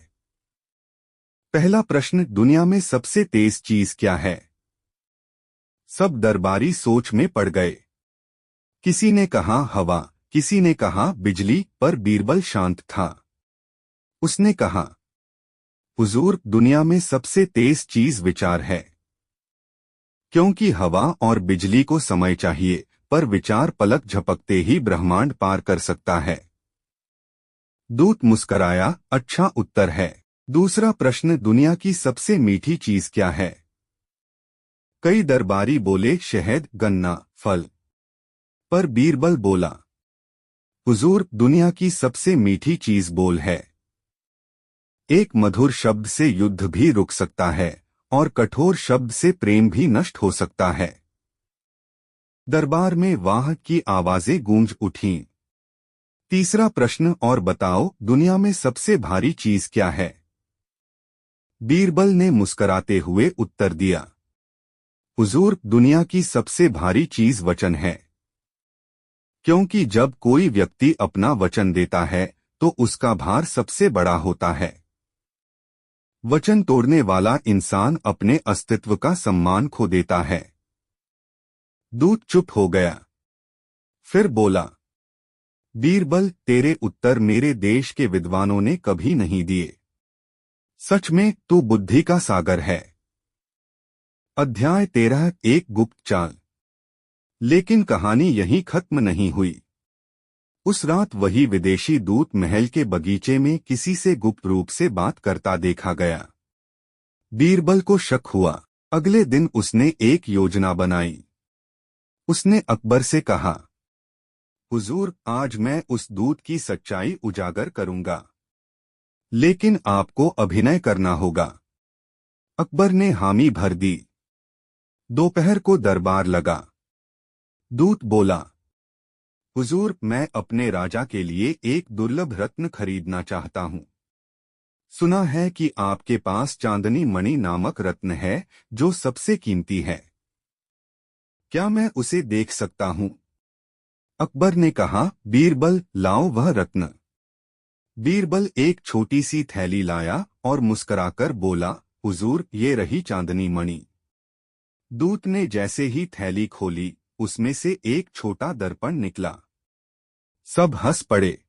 पहला प्रश्न, दुनिया में सबसे तेज चीज क्या है? सब दरबारी सोच में पड़ गए। किसी ने कहा हवा, किसी ने कहा बिजली, पर बीरबल शांत था। उसने कहा, हुजूर, दुनिया में सबसे तेज चीज विचार है। क्योंकि हवा और बिजली को समय चाहिए, पर विचार पलक झपकते ही ब्रह्मांड पार कर सकता है। दूत मुस्कराया, अच्छा उत्तर है। दूसरा प्रश्न, दुनिया की सबसे मीठी चीज क्या है? कई दरबारी बोले, शहद, गन्ना, फल। पर बीरबल बोला, हुजूर, दुनिया की सबसे मीठी चीज बोल है। एक मधुर शब्द से युद्ध भी रुक सकता है और कठोर शब्द से प्रेम भी नष्ट हो सकता है। दरबार में वाह की आवाजें गूंज उठीं। तीसरा प्रश्न, और बताओ, दुनिया में सबसे भारी चीज क्या है? बीरबल ने मुस्कराते हुए उत्तर दिया, हुजूर, दुनिया की सबसे भारी चीज वचन है। क्योंकि जब कोई व्यक्ति अपना वचन देता है तो उसका भार सबसे बड़ा होता है। वचन तोड़ने वाला इंसान अपने अस्तित्व का सम्मान खो देता है। दूत चुप हो गया। फिर बोला, बीरबल, तेरे उत्तर मेरे देश के विद्वानों ने कभी नहीं दिए। सच में तू बुद्धि का सागर है। अध्याय 13, एक गुप्त चाल। लेकिन कहानी यहीं खत्म नहीं हुई। उस रात वही विदेशी दूत महल के बगीचे में किसी से गुप्त रूप से बात करता देखा गया। बीरबल को शक हुआ। अगले दिन उसने एक योजना बनाई। उसने अकबर से कहा, हुजूर, आज मैं उस दूत की सच्चाई उजागर करूंगा, लेकिन आपको अभिनय करना होगा। अकबर ने हामी भर दी। दोपहर को दरबार लगा। दूत बोला, हुजूर, मैं अपने राजा के लिए एक दुर्लभ रत्न खरीदना चाहता हूं। सुना है कि आपके पास चांदनी मणि नामक रत्न है जो सबसे कीमती है। क्या मैं उसे देख सकता हूं? अकबर ने कहा, बीरबल, लाओ वह रत्न। बीरबल एक छोटी सी थैली लाया और मुस्कुराकर बोला, हुजूर, ये रही चांदनी मणि। दूत ने जैसे ही थैली खोली, उसमें से एक छोटा दर्पण निकला। सब हंस पड़े।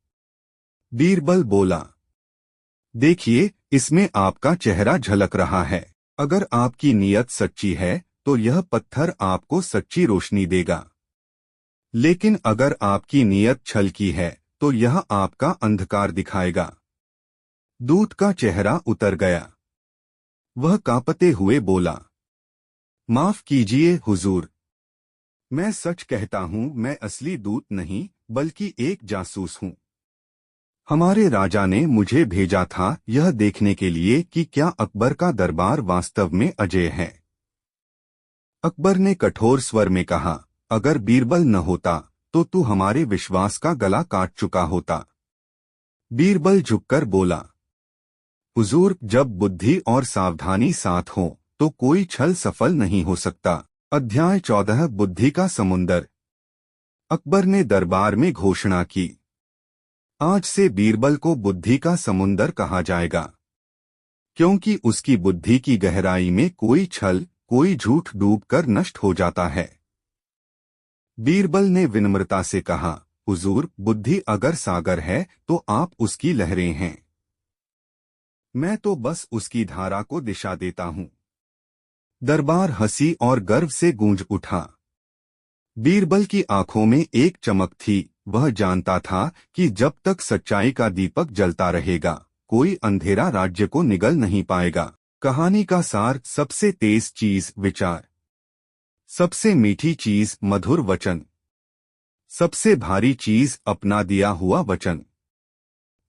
बीरबल बोला, देखिए, इसमें आपका चेहरा झलक रहा है। अगर आपकी नीयत सच्ची है तो यह पत्थर आपको सच्ची रोशनी देगा, लेकिन अगर आपकी नीयत छल की है तो यह आपका अंधकार दिखाएगा। दूत का चेहरा उतर गया। वह कांपते हुए बोला, माफ कीजिए हुजूर, मैं सच कहता हूं, मैं असली दूत नहीं बल्कि एक जासूस हूं। हमारे राजा ने मुझे भेजा था यह देखने के लिए कि क्या अकबर का दरबार वास्तव में अजेय है। अकबर ने कठोर स्वर में कहा, अगर बीरबल न होता तो तू हमारे विश्वास का गला काट चुका होता। बीरबल झुककर बोला, हुजूर, जब बुद्धि और सावधानी साथ हो तो कोई छल सफल नहीं हो सकता। अध्याय 14, बुद्धि का समुंदर। अकबर ने दरबार में घोषणा की, आज से बीरबल को बुद्धि का समुंदर कहा जाएगा, क्योंकि उसकी बुद्धि की गहराई में कोई छल, कोई झूठ डूबकर नष्ट हो जाता है। बीरबल ने विनम्रता से कहा, हुजूर, बुद्धि अगर सागर है तो आप उसकी लहरें हैं। मैं तो बस उसकी धारा को दिशा देता हूं। दरबार हंसी और गर्व से गूंज उठा। बीरबल की आंखों में एक चमक थी। वह जानता था कि जब तक सच्चाई का दीपक जलता रहेगा, कोई अंधेरा राज्य को निगल नहीं पाएगा। कहानी का सार, सबसे तेज चीज विचार, सबसे मीठी चीज मधुर वचन, सबसे भारी चीज अपना दिया हुआ वचन।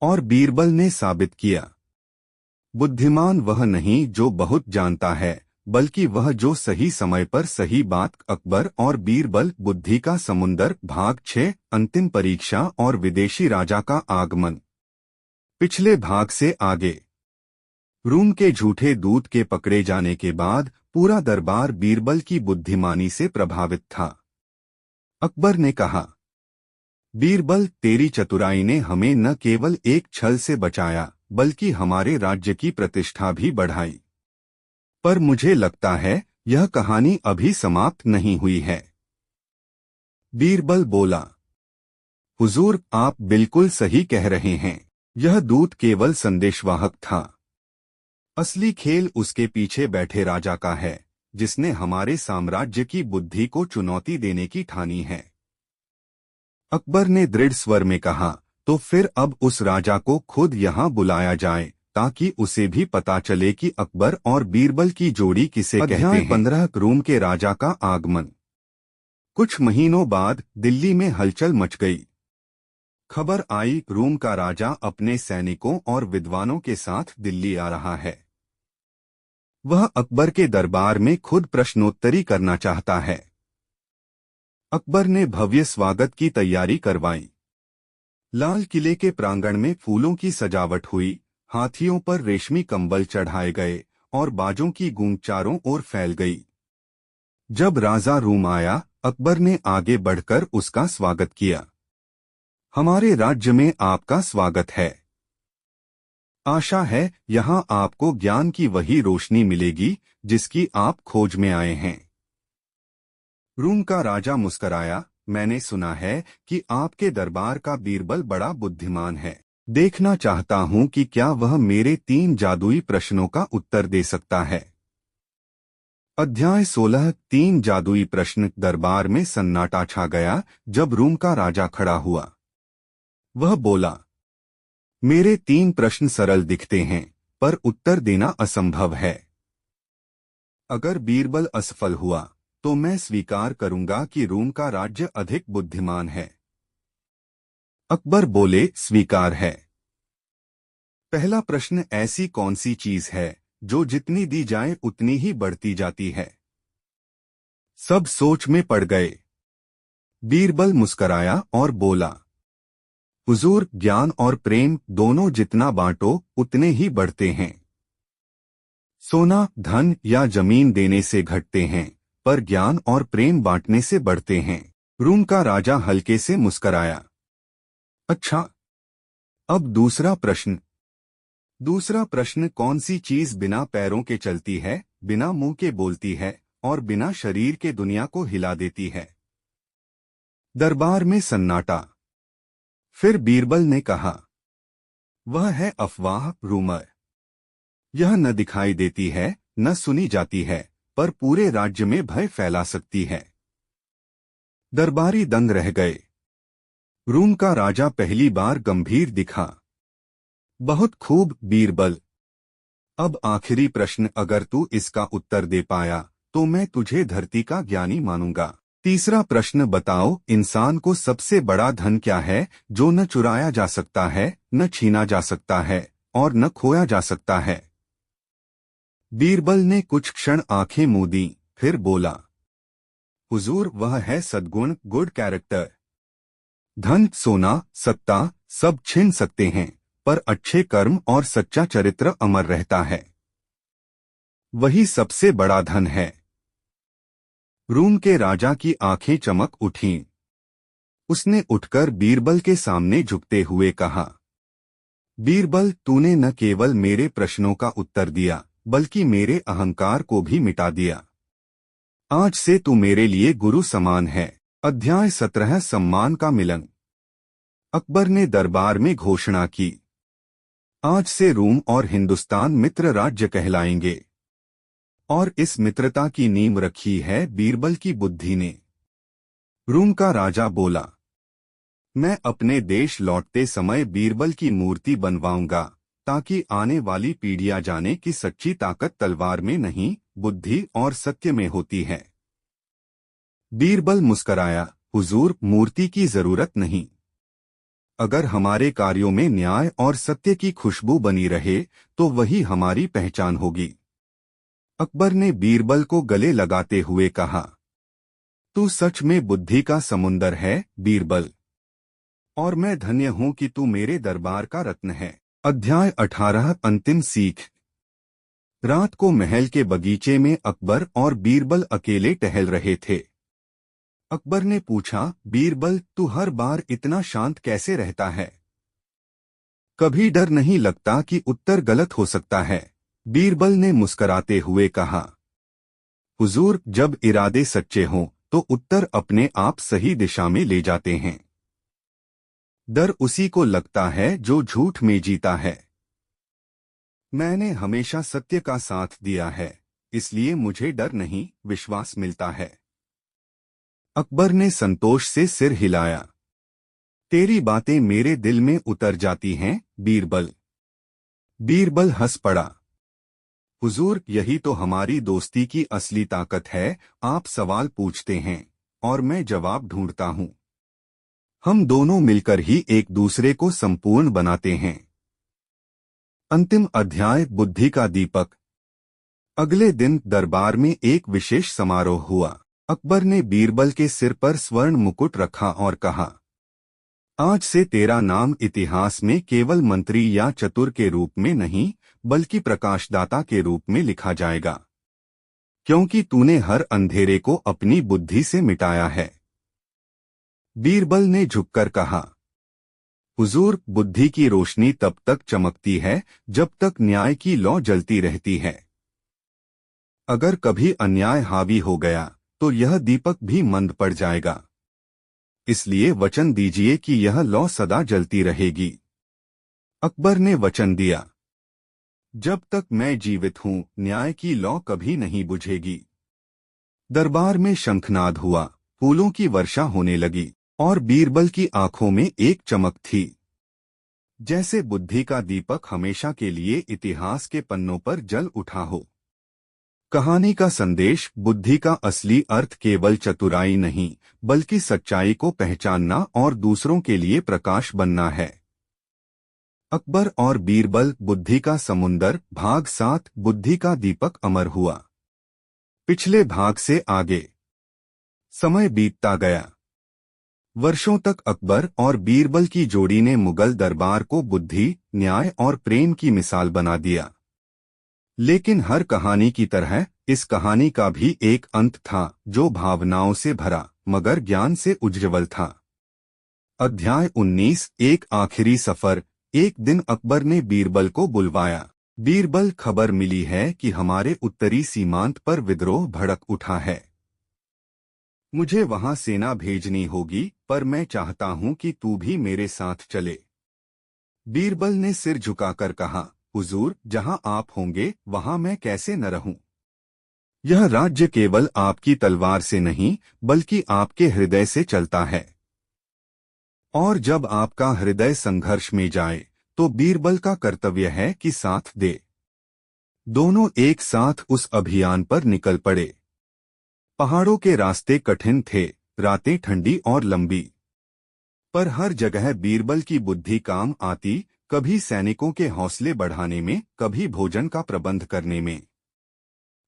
और बीरबल ने साबित किया, बुद्धिमान वह नहीं जो बहुत जानता है, बल्कि वह जो सही समय पर सही बात। अकबर और बीरबल, बुद्धि का समुंदर, भाग 6, अंतिम परीक्षा और विदेशी राजा का आगमन। पिछले भाग से आगे। रूम के झूठे दूत के पकड़े जाने के बाद पूरा दरबार बीरबल की बुद्धिमानी से प्रभावित था। अकबर ने कहा, बीरबल, तेरी चतुराई ने हमें न केवल एक छल से बचाया बल्कि हमारे राज्य की प्रतिष्ठा भी बढ़ाई। पर मुझे लगता है यह कहानी अभी समाप्त नहीं हुई है। बीरबल बोला, हुजूर, आप बिल्कुल सही कह रहे हैं। यह दूत केवल संदेशवाहक था। असली खेल उसके पीछे बैठे राजा का है, जिसने हमारे साम्राज्य की बुद्धि को चुनौती देने की ठानी है। अकबर ने दृढ़ स्वर में कहा, तो फिर अब उस राजा को खुद यहाँ बुलाया जाए ताकि उसे भी पता चले कि अकबर और बीरबल की जोड़ी किसे कहते हैं। 15 रूम के राजा का आगमन। कुछ महीनों बाद दिल्ली में हलचल मच गई। खबर आई, रूम का राजा अपने सैनिकों और विद्वानों के साथ दिल्ली आ रहा है। वह अकबर के दरबार में खुद प्रश्नोत्तरी करना चाहता है। अकबर ने भव्य स्वागत की तैयारी करवाई। लाल किले के प्रांगण में फूलों की सजावट हुई, हाथियों पर रेशमी कंबल चढ़ाए गए और बाजों की गूंज चारों ओर फैल गई। जब राजा रूम आया, अकबर ने आगे बढ़कर उसका स्वागत किया। हमारे राज्य में आपका स्वागत है। आशा है यहाँ आपको ज्ञान की वही रोशनी मिलेगी जिसकी आप खोज में आए हैं। रूम का राजा मुस्कराया, मैंने सुना है कि आपके दरबार का बीरबल बड़ा बुद्धिमान है। देखना चाहता हूँ कि क्या वह मेरे 3 जादुई प्रश्नों का उत्तर दे सकता है। अध्याय 16 3 जादुई प्रश्न। दरबार में सन्नाटा छा गया जब रूम का राजा खड़ा हुआ। वह बोला, मेरे 3 प्रश्न सरल दिखते हैं, पर उत्तर देना असंभव है। अगर बीरबल असफल हुआ तो मैं स्वीकार करूंगा कि रूम का राज्य अधिक बुद्धिमान है। अकबर बोले, स्वीकार है। पहला प्रश्न, ऐसी कौन सी चीज है जो जितनी दी जाए उतनी ही बढ़ती जाती है। सब सोच में पड़ गए। बीरबल मुस्कराया और बोला, हुजूर, ज्ञान और प्रेम दोनों जितना बांटो उतने ही बढ़ते हैं। सोना, धन या जमीन देने से घटते हैं, पर ज्ञान और प्रेम बांटने से बढ़ते हैं। रूम का राजा हल्के से मुस्कराया। अच्छा, अब दूसरा प्रश्न। दूसरा प्रश्न, कौन सी चीज बिना पैरों के चलती है, बिना मुंह के बोलती है और बिना शरीर के दुनिया को हिला देती है। दरबार में सन्नाटा। फिर बीरबल ने कहा, वह है अफवाह, रूमर। यह न दिखाई देती है, न सुनी जाती है, पर पूरे राज्य में भय फैला सकती है। दरबारी दंग रह गए। रूम का राजा पहली बार गंभीर दिखा। बहुत खूब बीरबल। अब आखिरी प्रश्न, अगर तू इसका उत्तर दे पाया तो मैं तुझे धरती का ज्ञानी मानूंगा। तीसरा प्रश्न, बताओ, इंसान को सबसे बड़ा धन क्या है जो न चुराया जा सकता है, न छीना जा सकता है और न खोया जा सकता है। बीरबल ने कुछ क्षण आंखें मूंदी, फिर बोला, हुजूर, वह है सद्गुण, गुड कैरेक्टर। धन, सोना, सत्ता सब छिन सकते हैं, पर अच्छे कर्म और सच्चा चरित्र अमर रहता है। वही सबसे बड़ा धन है। रूम के राजा की आंखें चमक उठीं। उसने उठकर बीरबल के सामने झुकते हुए कहा, बीरबल, तूने न केवल मेरे प्रश्नों का उत्तर दिया बल्कि मेरे अहंकार को भी मिटा दिया। आज से तू मेरे लिए गुरु समान है। अध्याय 17 सम्मान का मिलन। अकबर ने दरबार में घोषणा की, आज से रूम और हिंदुस्तान मित्र राज्य कहलाएंगे। और इस मित्रता की नींव रखी है बीरबल की बुद्धि ने। रूम का राजा बोला, मैं अपने देश लौटते समय बीरबल की मूर्ति बनवाऊंगा ताकि आने वाली पीढ़ियां जाने कि सच्ची ताकत तलवार में नहीं, बुद्धि और सत्य में होती है। बीरबल मुस्कराया, हुजूर, मूर्ति की जरूरत नहीं। अगर हमारे कार्यों में न्याय और सत्य की खुशबू बनी रहे तो वही हमारी पहचान होगी। अकबर ने बीरबल को गले लगाते हुए कहा, तू सच में बुद्धि का समुंदर है बीरबल, और मैं धन्य हूं कि तू मेरे दरबार का रत्न है। अध्याय 18 अंतिम सीख। रात को महल के बगीचे में अकबर और बीरबल अकेले टहल रहे थे। अकबर ने पूछा, बीरबल, तू हर बार इतना शांत कैसे रहता है? कभी डर नहीं लगता कि उत्तर गलत हो सकता है? बीरबल ने मुस्कराते हुए कहा, हुजूर, जब इरादे सच्चे हों तो उत्तर अपने आप सही दिशा में ले जाते हैं। डर उसी को लगता है जो झूठ में जीता है। मैंने हमेशा सत्य का साथ दिया है, इसलिए मुझे डर नहीं, विश्वास मिलता है। अकबर ने संतोष से सिर हिलाया। तेरी बातें मेरे दिल में उतर जाती हैं, बीरबल। बीरबल हंस पड़ा। हुजूर, यही तो हमारी दोस्ती की असली ताकत है। आप सवाल पूछते हैं और मैं जवाब ढूंढता हूँ। हम दोनों मिलकर ही एक दूसरे को संपूर्ण बनाते हैं। अंतिम अध्याय, बुद्धि का दीपक। अगले दिन दरबार में एक विशेष समारोह हुआ। अकबर ने बीरबल के सिर पर स्वर्ण मुकुट रखा और कहा, आज से तेरा नाम इतिहास में केवल मंत्री या चतुर के रूप में नहीं, बल्कि प्रकाशदाता के रूप में लिखा जाएगा, क्योंकि तूने हर अंधेरे को अपनी बुद्धि से मिटाया है। बीरबल ने झुककर कहा, हुजूर, बुद्धि की रोशनी तब तक चमकती है जब तक न्याय की लौ जलती रहती है। अगर कभी अन्याय हावी हो गया तो यह दीपक भी मंद पड़ जाएगा। इसलिए वचन दीजिए कि यह लौ सदा जलती रहेगी। अकबर ने वचन दिया, जब तक मैं जीवित हूँ न्याय की लौ कभी नहीं बुझेगी। दरबार में शंखनाद हुआ, फूलों की वर्षा होने लगी और बीरबल की आंखों में एक चमक थी, जैसे बुद्धि का दीपक हमेशा के लिए इतिहास के पन्नों पर जल उठा हो। कहानी का संदेश, बुद्धि का असली अर्थ केवल चतुराई नहीं, बल्कि सच्चाई को पहचानना और दूसरों के लिए प्रकाश बनना है। अकबर और बीरबल, बुद्धि का समुंदर, भाग 7, बुद्धि का दीपक अमर हुआ। पिछले भाग से आगे। समय बीतता गया। वर्षों तक अकबर और बीरबल की जोड़ी ने मुगल दरबार को बुद्धि, न्याय और प्रेम की मिसाल बना दिया। लेकिन हर कहानी की तरह इस कहानी का भी एक अंत था, जो भावनाओं से भरा मगर ज्ञान से उज्ज्वल था। अध्याय 19, एक आखिरी सफर। एक दिन अकबर ने बीरबल को बुलवाया। बीरबल, खबर मिली है कि हमारे उत्तरी सीमांत पर विद्रोह भड़क उठा है। मुझे वहां सेना भेजनी होगी, पर मैं चाहता हूं कि तू भी मेरे साथ चले। बीरबल ने सिर झुकाकर कहा, हुजूर, जहां आप होंगे वहां मैं कैसे न रहूं। यह राज्य केवल आपकी तलवार से नहीं, बल्कि आपके हृदय से चलता है। और जब आपका हृदय संघर्ष में जाए तो बीरबल का कर्तव्य है कि साथ दे। दोनों एक साथ उस अभियान पर निकल पड़े। पहाड़ों के रास्ते कठिन थे, रातें ठंडी और लंबी, पर हर जगह बीरबल की बुद्धि काम आती, कभी सैनिकों के हौसले बढ़ाने में, कभी भोजन का प्रबंध करने में।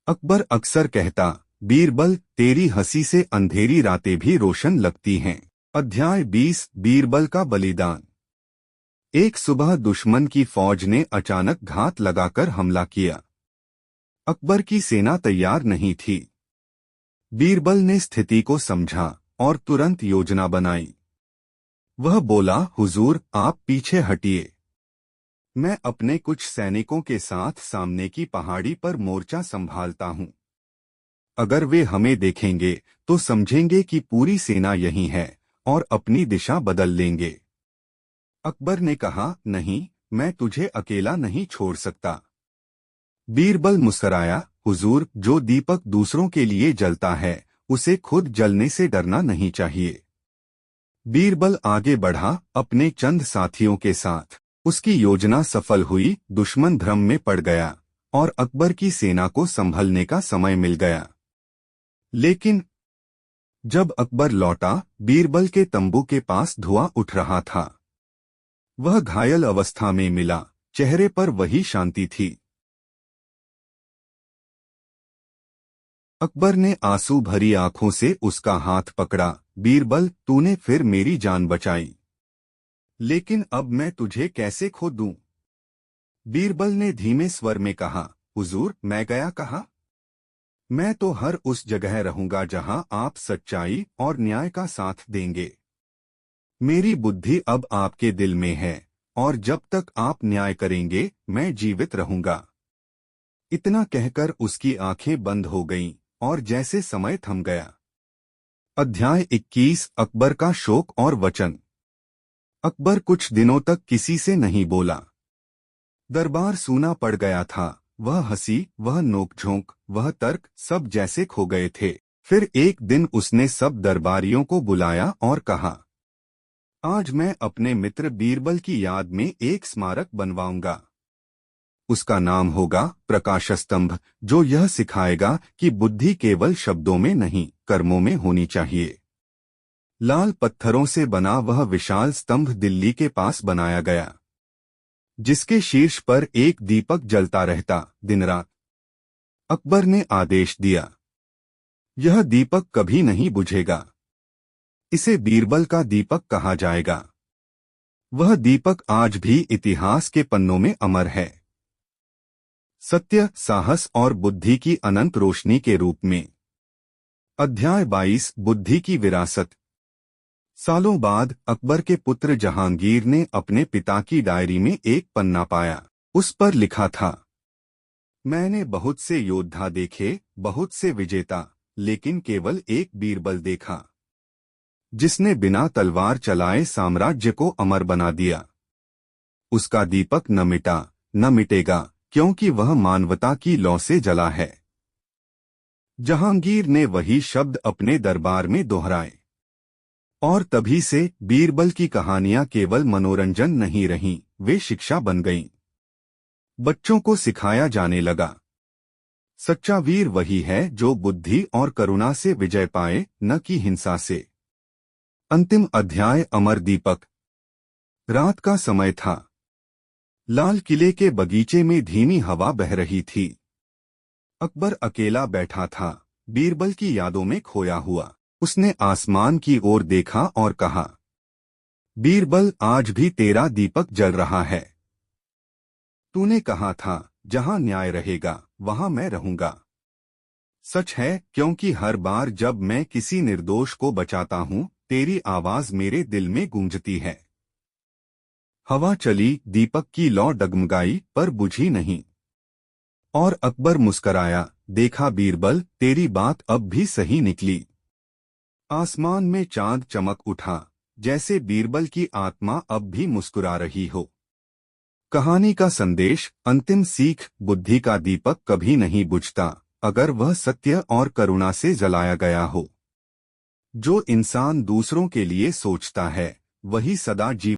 अकबर अक्सर कहता, बीरबल, तेरी हंसी से अंधेरी रातें भी रोशन लगती हैं। अध्याय 20, बीरबल का बलिदान। एक सुबह दुश्मन की फौज ने अचानक घात लगाकर हमला किया। अकबर की सेना तैयार नहीं थी। बीरबल ने स्थिति को समझा और तुरंत योजना बनाई। वह बोला, हुजूर, आप पीछे हटिए। मैं अपने कुछ सैनिकों के साथ सामने की पहाड़ी पर मोर्चा संभालता हूं। अगर वे हमें देखेंगे तो समझेंगे कि पूरी सेना यहीं है और अपनी दिशा बदल लेंगे। अकबर ने कहा, नहीं, मैं तुझे अकेला नहीं छोड़ सकता। बीरबल मुस्कराया, हुजूर, जो दीपक दूसरों के लिए जलता है उसे खुद जलने से डरना नहीं चाहिए। बीरबल आगे बढ़ा अपने चंद साथियों के साथ। उसकी योजना सफल हुई, दुश्मन भ्रम में पड़ गया और अकबर की सेना को संभलने का समय मिल गया। लेकिन जब अकबर लौटा, बीरबल के तंबू के पास धुआं उठ रहा था। वह घायल अवस्था में मिला, चेहरे पर वही शांति थी। अकबर ने आंसू भरी आंखों से उसका हाथ पकड़ा। बीरबल, तूने फिर मेरी जान बचाई, लेकिन अब मैं तुझे कैसे खो दूं? बीरबल ने धीमे स्वर में कहा, हुजूर, मैं गया कहाँ? मैं तो हर उस जगह रहूंगा जहां आप सच्चाई और न्याय का साथ देंगे। मेरी बुद्धि अब आपके दिल में है, और जब तक आप न्याय करेंगे मैं जीवित रहूंगा। इतना कहकर उसकी आंखें बंद हो गईं, और जैसे समय थम गया। अध्याय 21 अकबर का शोक और वचन। अकबर कुछ दिनों तक किसी से नहीं बोला। दरबार सूना पड़ गया था। वह हंसी, वह नोकझोंक, वह तर्क सब जैसे खो गए थे। फिर एक दिन उसने सब दरबारियों को बुलाया और कहा, आज मैं अपने मित्र बीरबल की याद में एक स्मारक बनवाऊंगा। उसका नाम होगा प्रकाश स्तंभ, जो यह सिखाएगा कि बुद्धि केवल शब्दों में नहीं, कर्मों में होनी चाहिए। लाल पत्थरों से बना वह विशाल स्तंभ दिल्ली के पास बनाया गया, जिसके शीर्ष पर एक दीपक जलता रहता दिन रात। अकबर ने आदेश दिया, यह दीपक कभी नहीं बुझेगा। इसे बीरबल का दीपक कहा जाएगा। वह दीपक आज भी इतिहास के पन्नों में अमर है, सत्य, साहस और बुद्धि की अनंत रोशनी के रूप में। अध्याय 22 बुद्धि की विरासत। सालों बाद अकबर के पुत्र जहांगीर ने अपने पिता की डायरी में एक पन्ना पाया। उस पर लिखा था, मैंने बहुत से योद्धा देखे, बहुत से विजेता, लेकिन केवल एक बीरबल देखा, जिसने बिना तलवार चलाए साम्राज्य को अमर बना दिया। उसका दीपक न मिटा, न मिटेगा, क्योंकि वह मानवता की लौ से जला है। जहांगीर ने वही शब्द अपने दरबार में दोहराए, और तभी से बीरबल की कहानियां केवल मनोरंजन नहीं रहीं, वे शिक्षा बन गईं। बच्चों को सिखाया जाने लगा, सच्चा वीर वही है जो बुद्धि और करुणा से विजय पाए, न कि हिंसा से। अंतिम अध्याय अमर दीपक। रात का समय था। लाल किले के बगीचे में धीमी हवा बह रही थी। अकबर अकेला बैठा था, बीरबल की यादों में खोया हुआ। उसने आसमान की ओर देखा और कहा, बीरबल, आज भी तेरा दीपक जल रहा है। तूने कहा था, जहां न्याय रहेगा वहां मैं रहूंगा। सच है, क्योंकि हर बार जब मैं किसी निर्दोष को बचाता हूं, तेरी आवाज मेरे दिल में गूंजती है। हवा चली, दीपक की लौ डगमगाई, पर बुझी नहीं। और अकबर मुस्कराया, देखा बीरबल, तेरी बात अब भी सही निकली। आसमान में चांद चमक उठा, जैसे बीरबल की आत्मा अब भी मुस्कुरा रही हो। कहानी का संदेश, अंतिम सीख, बुद्धि का दीपक कभी नहीं बुझता, अगर वह सत्य और करुणा से जलाया गया हो। जो इंसान दूसरों के लिए सोचता है, वही सदा जीवित